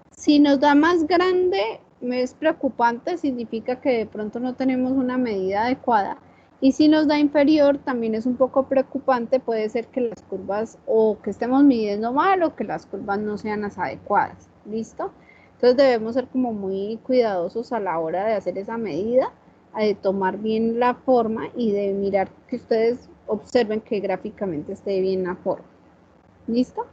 Si nos da más grande, es preocupante, significa que de pronto no tenemos una medida adecuada Y si nos da inferior, también es un poco preocupante, puede ser que las curvas o que estemos midiendo mal o que las curvas no sean las adecuadas, ¿listo? Entonces debemos ser como muy cuidadosos a la hora de hacer esa medida, de tomar bien la forma y de mirar que ustedes observen que gráficamente esté bien la forma, ¿listo?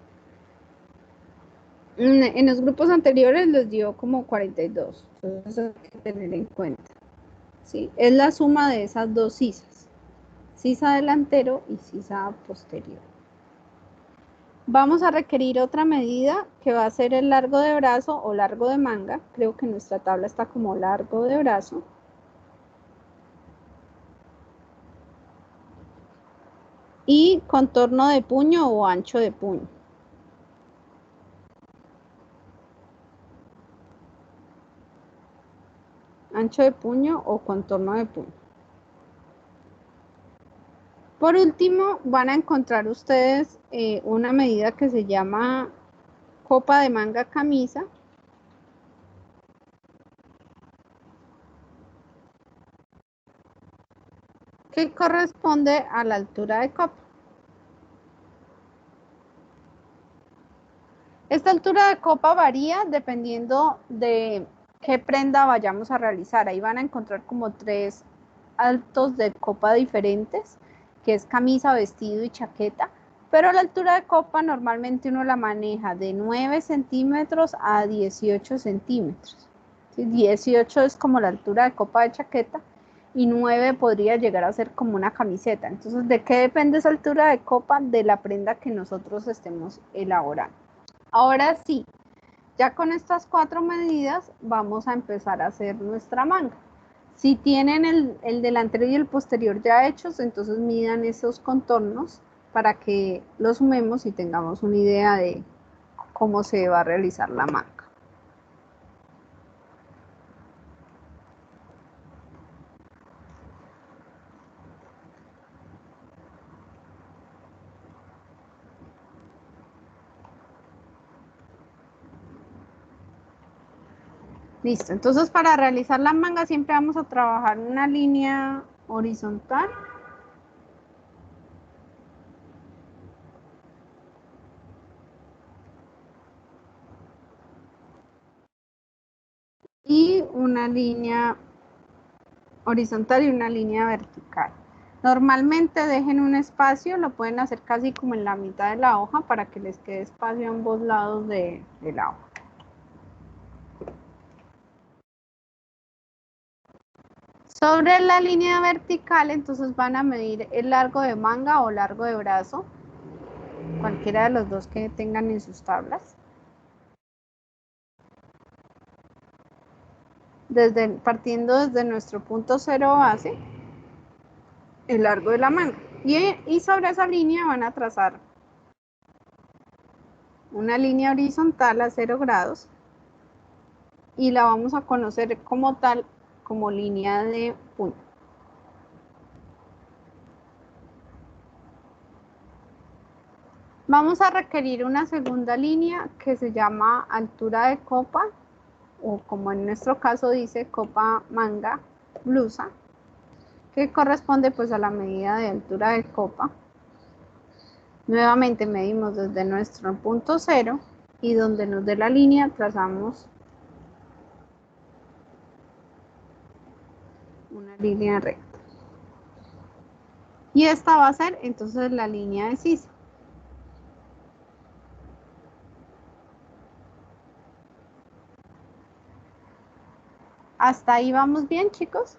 En los grupos anteriores les dio como 42, entonces hay que tener en cuenta, ¿sí? Es la suma de esas dos sisas. Sisa delantero y sisa posterior. Vamos a requerir otra medida que va a ser el largo de brazo o largo de manga. Creo que nuestra tabla está como largo de brazo. Y contorno de puño o ancho de puño. Ancho de puño o contorno de puño. Por último, van a encontrar ustedes una medida que se llama copa de manga camisa. Que corresponde a la altura de copa. Esta altura de copa varía dependiendo de qué prenda vayamos a realizar. Ahí van a encontrar como 3 altos de copa diferentes, que es camisa, vestido y chaqueta, pero la altura de copa normalmente uno la maneja de 9 centímetros a 18 centímetros. ¿Sí? 18 es como la altura de copa de chaqueta y 9 podría llegar a ser como una camiseta. Entonces, ¿de qué depende esa altura de copa? De la prenda que nosotros estemos elaborando. Ahora sí, ya con estas 4 medidas vamos a empezar a hacer nuestra manga. Si tienen el delantero y el posterior ya hechos, entonces midan esos contornos para que los sumemos y tengamos una idea de cómo se va a realizar la manga. Listo, entonces para realizar la manga siempre vamos a trabajar una línea horizontal. Y una línea horizontal y una línea vertical. Normalmente dejen un espacio, lo pueden hacer casi como en la mitad de la hoja para que les quede espacio a ambos lados de la hoja. Sobre la línea vertical, entonces van a medir el largo de manga o largo de brazo, cualquiera de los dos que tengan en sus tablas. Partiendo desde nuestro punto cero base, el largo de la manga. Y sobre esa línea van a trazar una línea horizontal a 0 grados y la vamos a conocer como tal, como línea de puño. Vamos a requerir una segunda línea que se llama altura de copa, o como en nuestro caso dice, copa manga blusa, que corresponde pues a la medida de altura de copa. Nuevamente medimos desde nuestro punto cero y donde nos dé la línea trazamos una línea recta. Y esta va a ser entonces la línea de sisa. ¿Hasta ahí vamos bien, chicos?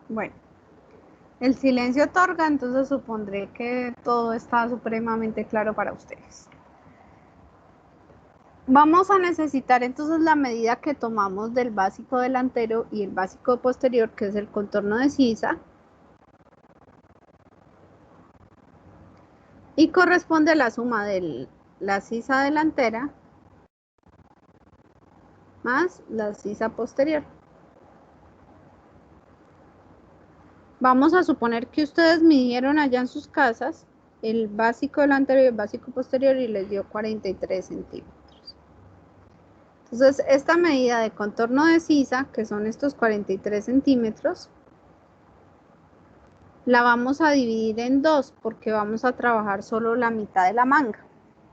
Bueno, el silencio otorga, entonces supondré que todo está supremamente claro para ustedes. Vamos a necesitar entonces la medida que tomamos del básico delantero y el básico posterior, que es el contorno de sisa. Y corresponde a la suma de la sisa delantera más la sisa posterior. Vamos a suponer que ustedes midieron allá en sus casas el básico delantero y el básico posterior y les dio 43 centímetros. Entonces, esta medida de contorno de sisa, que son estos 43 centímetros, la vamos a dividir en dos porque vamos a trabajar solo la mitad de la manga.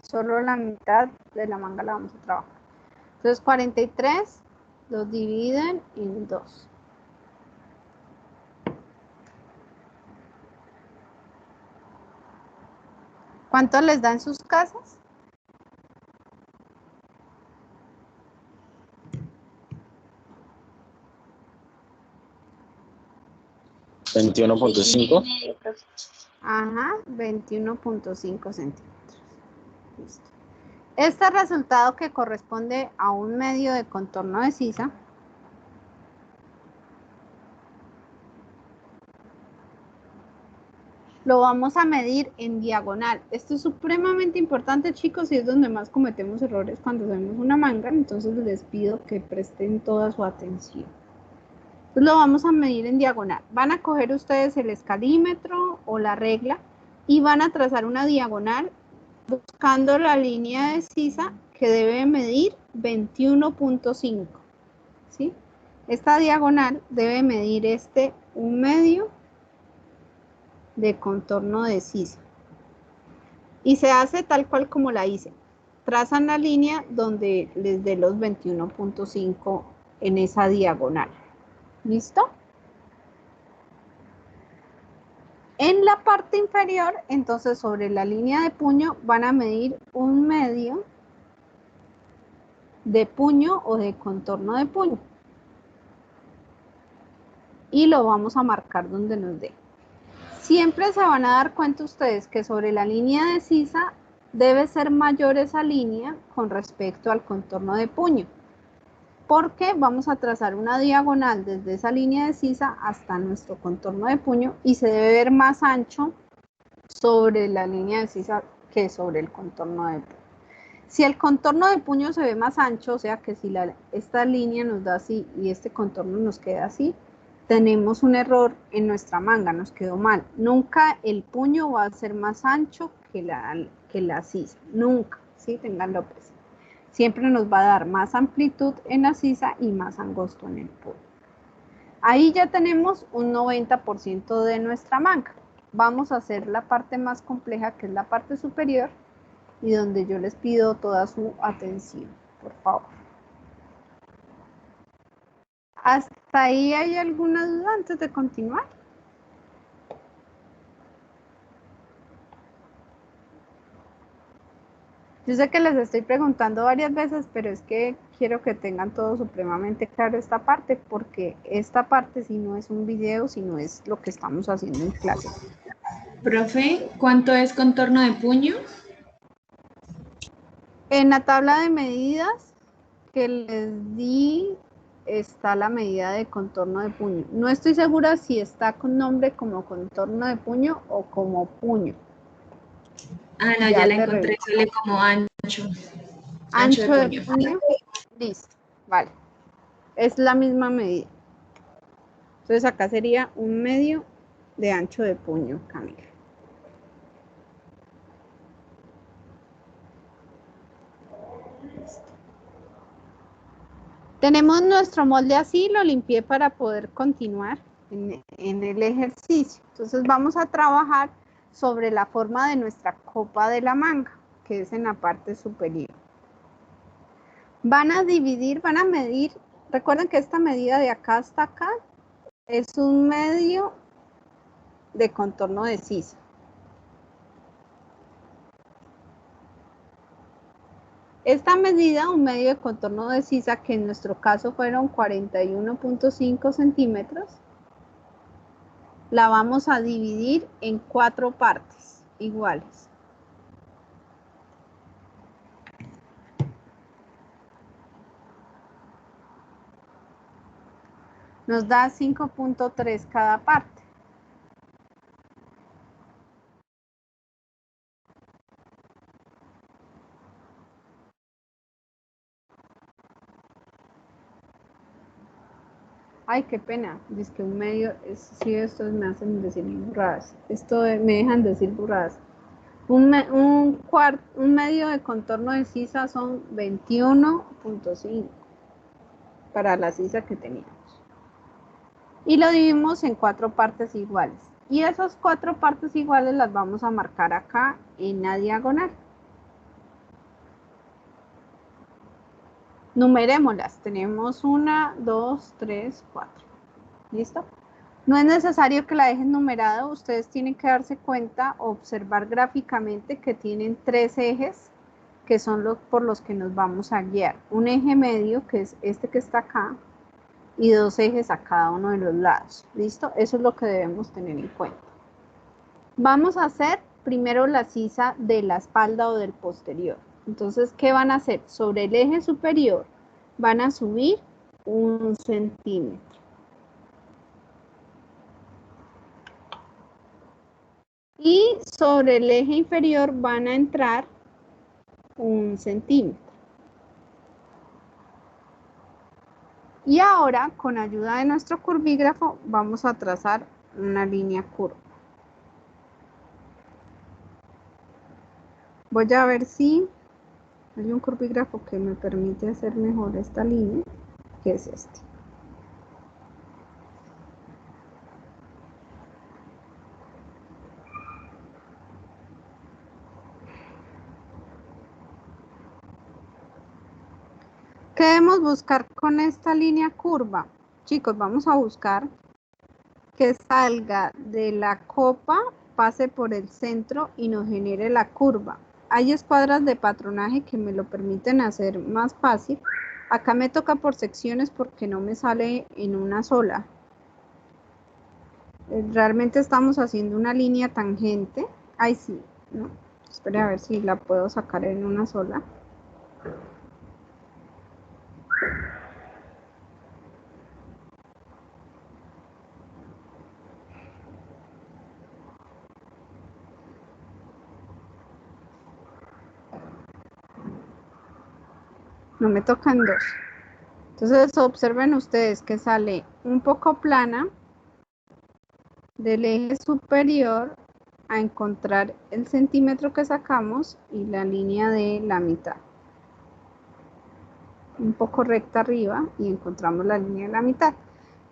Solo la mitad de la manga la vamos a trabajar. Entonces, 43 los dividen en 2. ¿Cuánto les da en sus casas? ¿21.5? Ajá, 21.5 centímetros. Listo. Este resultado, que corresponde a un medio de contorno de sisa, lo vamos a medir en diagonal. Esto es supremamente importante, chicos, y es donde más cometemos errores cuando hacemos una manga. Entonces les pido que presten toda su atención. Entonces lo vamos a medir en diagonal. Van a coger ustedes el escalímetro o la regla y van a trazar una diagonal buscando la línea de sisa que debe medir 21.5. ¿Sí? Esta diagonal debe medir 1/2 de contorno de sisa. Y se hace tal cual como la hice. Trazan la línea donde les dé los 21.5 en esa diagonal. ¿Listo? En la parte inferior, entonces sobre la línea de puño, van a medir 1/2 de puño o de contorno de puño. Y lo vamos a marcar donde nos dé. Siempre se van a dar cuenta ustedes que sobre la línea de sisa debe ser mayor esa línea con respecto al contorno de puño, porque vamos a trazar una diagonal desde esa línea de sisa hasta nuestro contorno de puño y se debe ver más ancho sobre la línea de sisa que sobre el contorno de puño. Si el contorno de puño se ve más ancho, o sea que si esta línea nos da así y este contorno nos queda así, tenemos un error en nuestra manga, nos quedó mal. Nunca el puño va a ser más ancho que la sisa, nunca, ¿sí? Tenganlo presente. Siempre nos va a dar más amplitud en la sisa y más angosto en el puño. Ahí ya tenemos un 90% de nuestra manga. Vamos a hacer la parte más compleja, que es la parte superior, y donde yo les pido toda su atención, por favor. ¿Hasta ahí hay alguna duda antes de continuar? Yo sé que les estoy preguntando varias veces, pero es que quiero que tengan todo supremamente claro esta parte, porque esta parte si no es un video, sino es lo que estamos haciendo en clase. Profe, ¿cuánto es contorno de puño? En la tabla de medidas que les di está la medida de contorno de puño. No estoy segura si está con nombre como contorno de puño o como puño. Ah, no, ya la encontré, sale como ancho. Ancho de puño. Listo, vale. Es la misma medida. Entonces acá sería 1/2 de ancho de puño, Camila. Tenemos nuestro molde así, lo limpié para poder continuar en el ejercicio. Entonces vamos a trabajar sobre la forma de nuestra copa de la manga, que es en la parte superior. Van a dividir, van a medir, recuerden que esta medida de acá hasta acá es 1/2 de contorno de sisa. Esta medida, 1/2 de contorno de sisa, que en nuestro caso fueron 41.5 centímetros, la vamos a dividir en 4 partes iguales. Nos da 5.3 cada parte. Ay, qué pena. Dice que un medio, sí, estos me hacen decir burradas. Esto me dejan decir burradas. Un medio de contorno de sisa son 21.5 para la sisa que teníamos. Y lo dividimos en 4 partes iguales. Y esas 4 partes iguales las vamos a marcar acá en la diagonal. Numerémoslas. Tenemos 1, 2, 3, 4. ¿Listo? No es necesario que la dejen numerada. Ustedes tienen que darse cuenta, observar gráficamente que tienen 3 ejes que son por los que nos vamos a guiar. Un eje medio, que es este que está acá, y 2 ejes a cada uno de los lados. ¿Listo? Eso es lo que debemos tener en cuenta. Vamos a hacer primero la sisa de la espalda o del posterior. Entonces, ¿qué van a hacer? Sobre el eje superior van a subir 1 centímetro. Y sobre el eje inferior van a entrar 1 centímetro. Y ahora, con ayuda de nuestro curvígrafo, vamos a trazar una línea curva. Voy a ver si hay un curvígrafo que me permite hacer mejor esta línea, que es este. ¿Qué debemos buscar con esta línea curva? Chicos, vamos a buscar que salga de la copa, pase por el centro y nos genere la curva. Hay escuadras de patronaje que me lo permiten hacer más fácil. Acá me toca por secciones porque no me sale en una sola. Realmente estamos haciendo una línea tangente. Ay, sí, ¿no? Espere a ver si la puedo sacar en una sola. No me tocan 2. Entonces observen ustedes que sale un poco plana del eje superior a encontrar el centímetro que sacamos y la línea de la mitad. Un poco recta arriba y encontramos la línea de la mitad.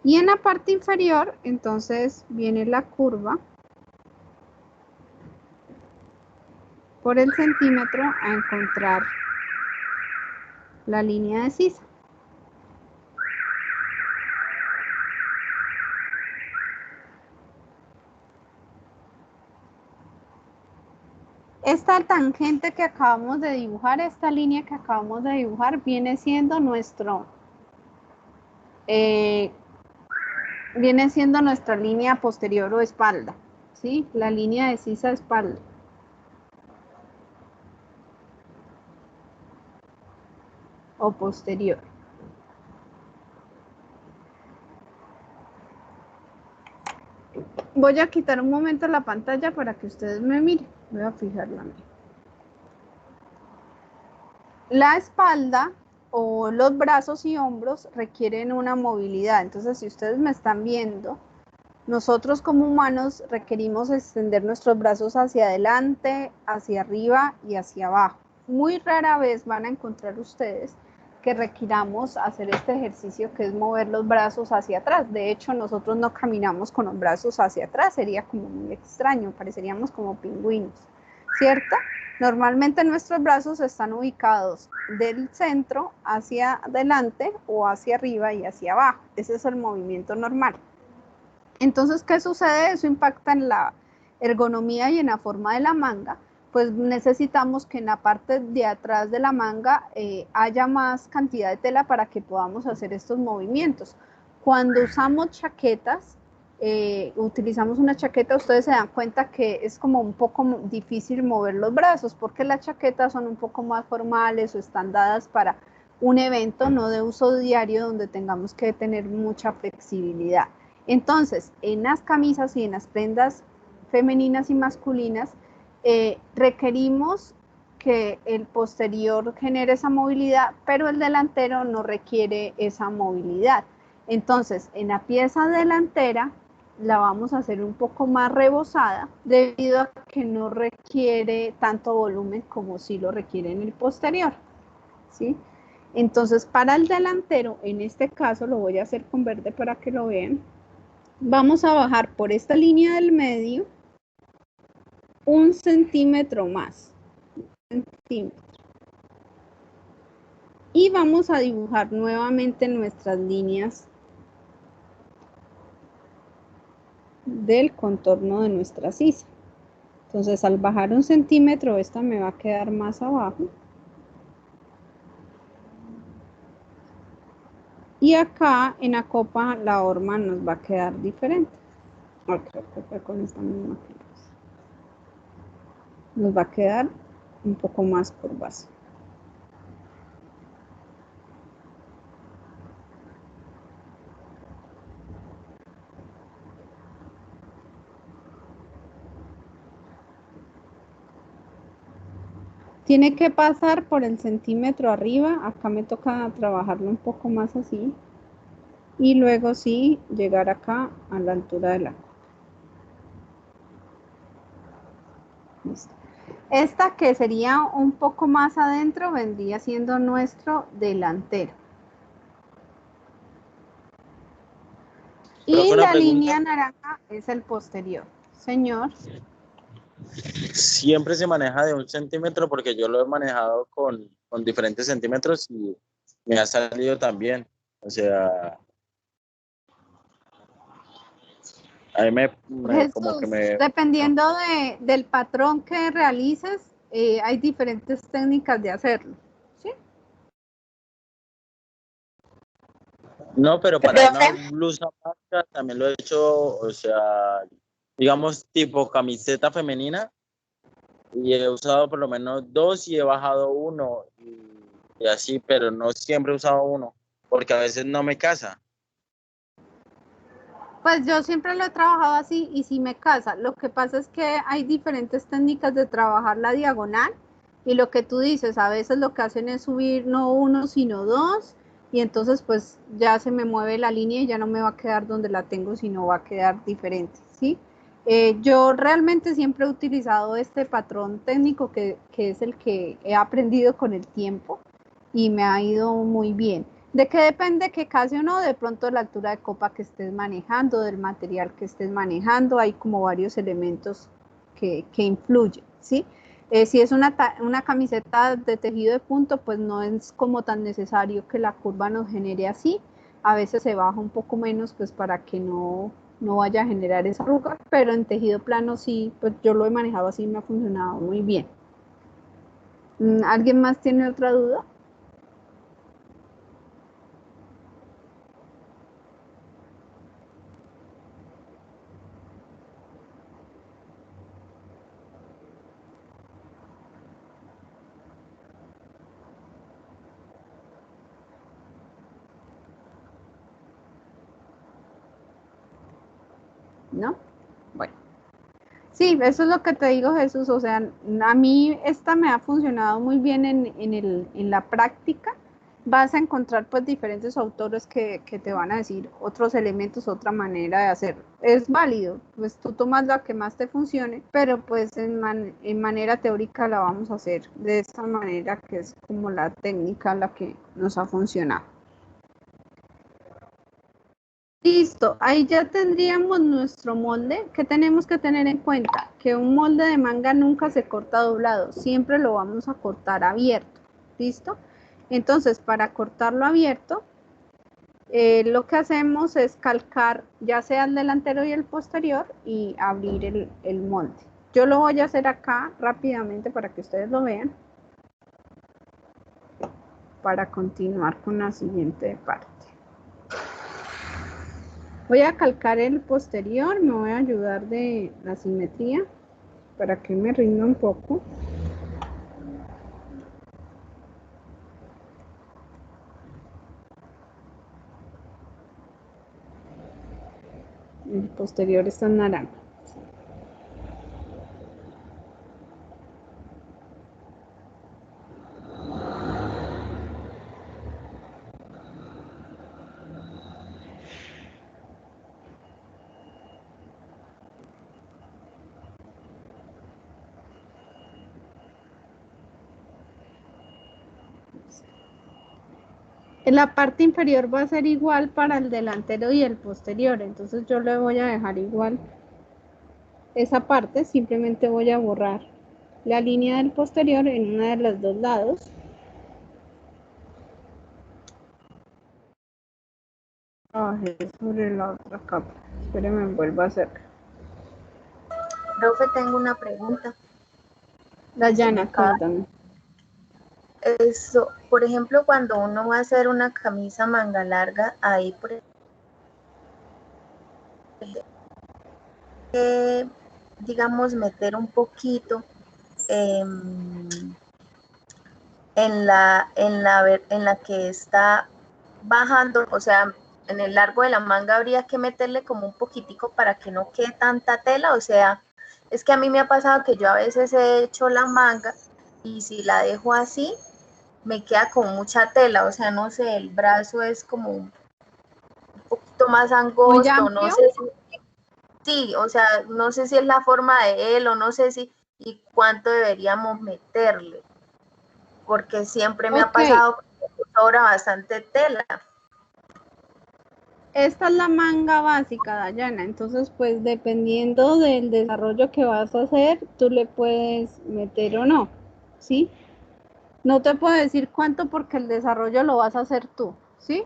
Y en la parte inferior entonces viene la curva por el centímetro a encontrar la línea de sisa. Esta tangente que acabamos de dibujar, esta línea que acabamos de dibujar, viene siendo nuestra línea posterior o espalda, ¿sí? La línea de sisa espalda. O posterior. Voy a quitar un momento la pantalla para que ustedes me miren. Voy a fijarla. La espalda o los brazos y hombros requieren una movilidad. Entonces, si ustedes me están viendo, nosotros como humanos requerimos extender nuestros brazos hacia adelante, hacia arriba y hacia abajo. Muy rara vez van a encontrar ustedes que requiramos hacer este ejercicio que es mover los brazos hacia atrás. De hecho, nosotros no caminamos con los brazos hacia atrás, sería como muy extraño, pareceríamos como pingüinos, ¿cierto? Normalmente nuestros brazos están ubicados del centro hacia adelante o hacia arriba y hacia abajo. Ese es el movimiento normal. Entonces, ¿qué sucede? Eso impacta en la ergonomía y en la forma de la manga. Pues necesitamos que en la parte de atrás de la manga haya más cantidad de tela para que podamos hacer estos movimientos. Cuando usamos chaquetas, utilizamos una chaqueta, ustedes se dan cuenta que es como un poco difícil mover los brazos porque las chaquetas son un poco más formales o están dadas para un evento no de uso diario donde tengamos que tener mucha flexibilidad. Entonces, en las camisas y en las prendas femeninas y masculinas, requerimos que el posterior genere esa movilidad, pero el delantero no requiere esa movilidad. Entonces, en la pieza delantera la vamos a hacer un poco más rebozada debido a que no requiere tanto volumen como sí lo requiere en el posterior, ¿sí? Entonces, para el delantero, en este caso lo voy a hacer con verde para que lo vean. Vamos a bajar por esta línea del medio 1 centímetro más. Y vamos a dibujar nuevamente nuestras líneas del contorno de nuestra sisa. Entonces, al bajar 1 centímetro, esta me va a quedar más abajo. Y acá en la copa la horma nos va a quedar diferente. Con esta misma nos va a quedar un poco más curvas. Tiene que pasar por el centímetro arriba, acá me toca trabajarlo un poco más así, y luego sí llegar acá a la altura de la copa. Listo. Esta que sería un poco más adentro vendría siendo nuestro delantero. Y la línea naranja es el posterior. Señor. Siempre se maneja de 1 centímetro porque yo lo he manejado con diferentes centímetros y me ha salido también. O sea, a mí Jesús, como que me... dependiendo del patrón que realices, hay diferentes técnicas de hacerlo, ¿sí? No, pero para una blusa blanca también lo he hecho, o sea, digamos tipo camiseta femenina, y he usado por lo menos 2 y he bajado 1 y así, pero no siempre he usado 1 porque a veces no me casa. Pues yo siempre lo he trabajado así y sí me casa. Lo que pasa es que hay diferentes técnicas de trabajar la diagonal y lo que tú dices, a veces lo que hacen es subir no 1 sino 2 y entonces pues ya se me mueve la línea y ya no me va a quedar donde la tengo, sino va a quedar diferente, ¿sí? Yo realmente siempre he utilizado este patrón técnico que es el que he aprendido con el tiempo y me ha ido muy bien. ¿De qué depende que case o no? De pronto la altura de copa que estés manejando, del material que estés manejando, hay como varios elementos que influyen, ¿sí? Si es una camiseta de tejido de punto, pues no es como tan necesario que la curva nos genere así. A veces se baja un poco menos, pues para que no vaya a generar esa arruga, pero en tejido plano sí, pues yo lo he manejado así y me ha funcionado muy bien. ¿Alguien más tiene otra duda? ¿No? Bueno. Sí, eso es lo que te digo, Jesús. O sea, a mí esta me ha funcionado muy bien en la práctica. Vas a encontrar pues diferentes autores que te van a decir otros elementos, otra manera de hacerlo. Es válido, pues tú tomas la que más te funcione, pero pues en manera teórica la vamos a hacer de esta manera que es como la técnica la que nos ha funcionado. Listo, ahí ya tendríamos nuestro molde. ¿Qué tenemos que tener en cuenta? Que un molde de manga nunca se corta doblado, siempre lo vamos a cortar abierto. ¿Listo? Entonces, para cortarlo abierto, lo que hacemos es calcar ya sea el delantero y el posterior y abrir el molde. Yo lo voy a hacer acá rápidamente para que ustedes lo vean, para continuar con la siguiente parte. Voy a calcar el posterior, me voy a ayudar de la simetría para que me rinda un poco. El posterior está en naranja. En la parte inferior va a ser igual para el delantero y el posterior, entonces yo le voy a dejar igual esa parte, simplemente voy a borrar la línea del posterior en una de los dos lados. Sobre la otra capa. Espérenme, vuelvo a hacer. Profe, tengo una pregunta. Dayana, cuéntame. Eso, por ejemplo, cuando uno va a hacer una camisa manga larga, ahí por ejemplo, digamos, meter un poquito en la que está bajando, o sea, en el largo de la manga habría que meterle como un poquitico para que no quede tanta tela, o sea, es que a mí me ha pasado que yo a veces he hecho la manga y si la dejo así, me queda con mucha tela, o sea, no sé, el brazo es como un poquito más angosto, no sé si, sí, o sea, no sé si es la forma de él o no sé si, y cuánto deberíamos meterle, porque siempre me ha pasado que sobra bastante tela. Esta es la manga básica, Dayana, entonces pues dependiendo del desarrollo que vas a hacer, tú le puedes meter o no, ¿sí? No te puedo decir cuánto porque el desarrollo lo vas a hacer tú, ¿sí?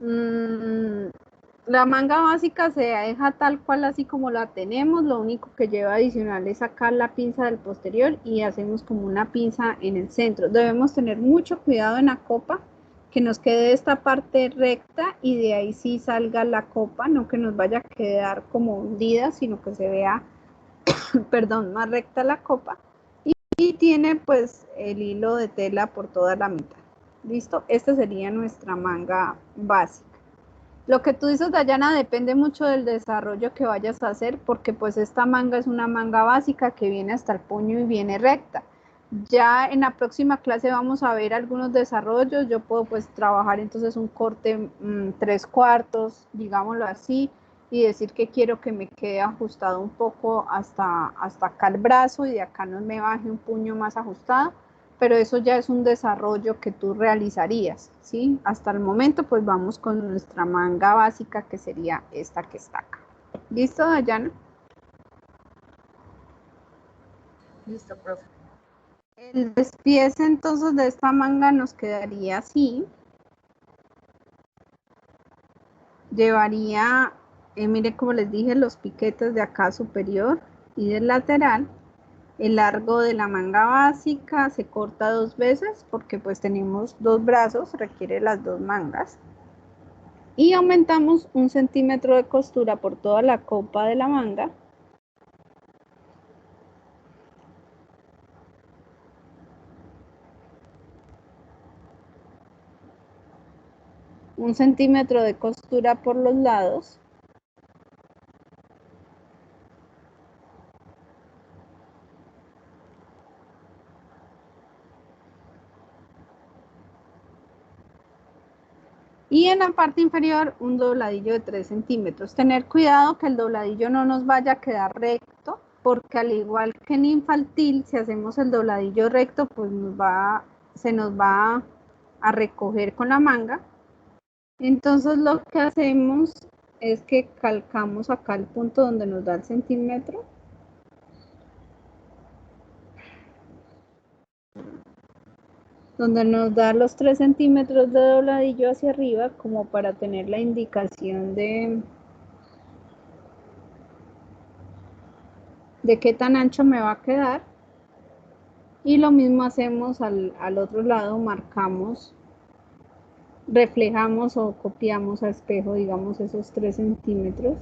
La manga básica se deja tal cual así como la tenemos, lo único que lleva adicional es sacar la pinza del posterior y hacemos como una pinza en el centro. Debemos tener mucho cuidado en la copa, que nos quede esta parte recta y de ahí sí salga la copa, no que nos vaya a quedar como hundida, sino que se vea, perdón, más recta la copa. Y tiene pues el hilo de tela por toda la mitad. ¿Listo? Esta sería nuestra manga básica. Lo que tú dices, Dayana, depende mucho del desarrollo que vayas a hacer, porque pues esta manga es una manga básica que viene hasta el puño y viene recta. Ya en la próxima clase vamos a ver algunos desarrollos. Yo puedo pues trabajar entonces un corte 3/4, digámoslo así, y decir que quiero que me quede ajustado un poco hasta acá el brazo y de acá no me baje un puño más ajustado, pero eso ya es un desarrollo que tú realizarías, ¿sí? Hasta el momento pues vamos con nuestra manga básica, que sería esta que está acá. ¿Listo, Dayana? Listo, profe. El despiece entonces de esta manga nos quedaría así. Llevaría, mire como les dije, los piquetes de acá superior y del lateral. El largo de la manga básica se corta 2 veces porque pues tenemos 2 brazos, requiere las 2 mangas. Y aumentamos 1 centímetro de costura por toda la copa de la manga. Un centímetro de costura por los lados. Y en la parte inferior un dobladillo de 3 centímetros. Tener cuidado que el dobladillo no nos vaya a quedar recto, porque al igual que en infantil, si hacemos el dobladillo recto, pues se nos va a recoger con la manga. Entonces lo que hacemos es que calcamos acá el punto donde nos da el centímetro. Donde nos da los 3 centímetros de dobladillo hacia arriba, como para tener la indicación de qué tan ancho me va a quedar. Y lo mismo hacemos al otro lado, marcamos, reflejamos o copiamos a espejo, digamos, esos 3 centímetros.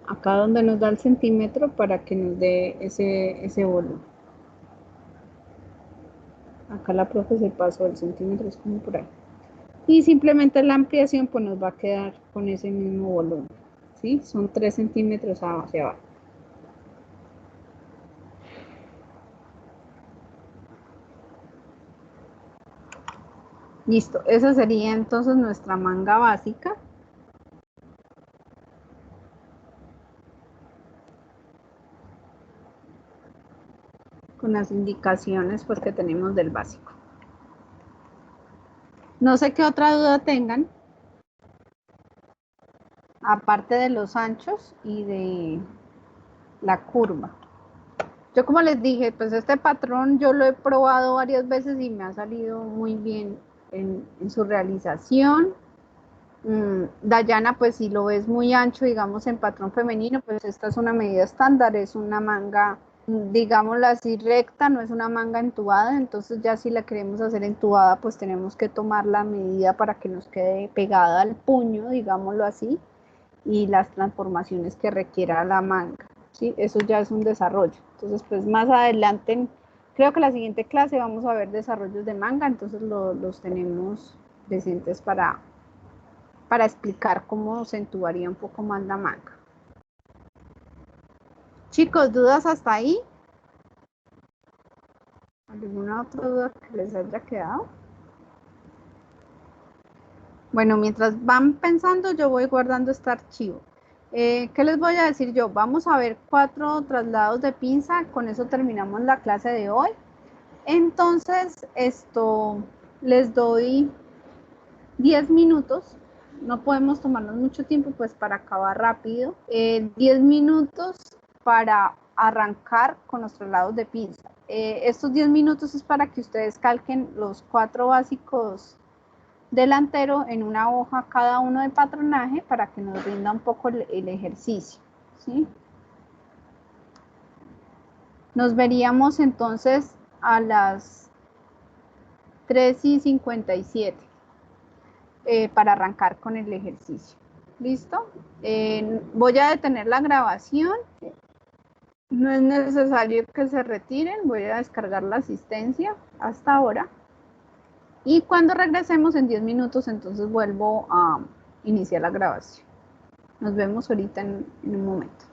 Acá donde nos da el centímetro para que nos dé ese volumen. Acá la profe se pasó el centímetro, es como por ahí. Y simplemente la ampliación pues nos va a quedar con ese mismo volumen, ¿sí? Son 3 centímetros hacia abajo. Listo, esa sería entonces nuestra manga básica. Con las indicaciones pues que tenemos del básico. No sé qué otra duda tengan, aparte de los anchos y de la curva. Yo como les dije, pues este patrón yo lo he probado varias veces y me ha salido muy bien en su realización. Dayana, pues si lo ves muy ancho, digamos en patrón femenino, pues esta es una medida estándar, es una manga, digámoslo así, recta, no es una manga entubada, entonces ya si la queremos hacer entubada, pues tenemos que tomar la medida para que nos quede pegada al puño, digámoslo así, y las transformaciones que requiera la manga, ¿sí? Eso ya es un desarrollo. Entonces, pues más adelante, creo que la siguiente clase vamos a ver desarrollos de manga, entonces los tenemos presentes para explicar cómo se entubaría un poco más la manga. Chicos, ¿dudas hasta ahí? ¿Alguna otra duda que les haya quedado? Bueno, mientras van pensando, yo voy guardando este archivo. ¿Qué les voy a decir yo? Vamos a ver 4 traslados de pinza, con eso terminamos la clase de hoy. Entonces, les doy 10 minutos. No podemos tomarnos mucho tiempo pues para acabar rápido. 10 minutos para arrancar con los traslados de pinza. Estos 10 minutos es para que ustedes calquen los 4 básicos delantero en una hoja cada uno de patronaje para que nos rinda un poco el ejercicio, ¿sí? Nos veríamos entonces a las 3:57 para arrancar con el ejercicio. ¿Listo? Voy a detener la grabación. No es necesario que se retiren. Voy a descargar la asistencia hasta ahora. Y cuando regresemos en 10 minutos, entonces vuelvo a iniciar la grabación. Nos vemos ahorita en un momento.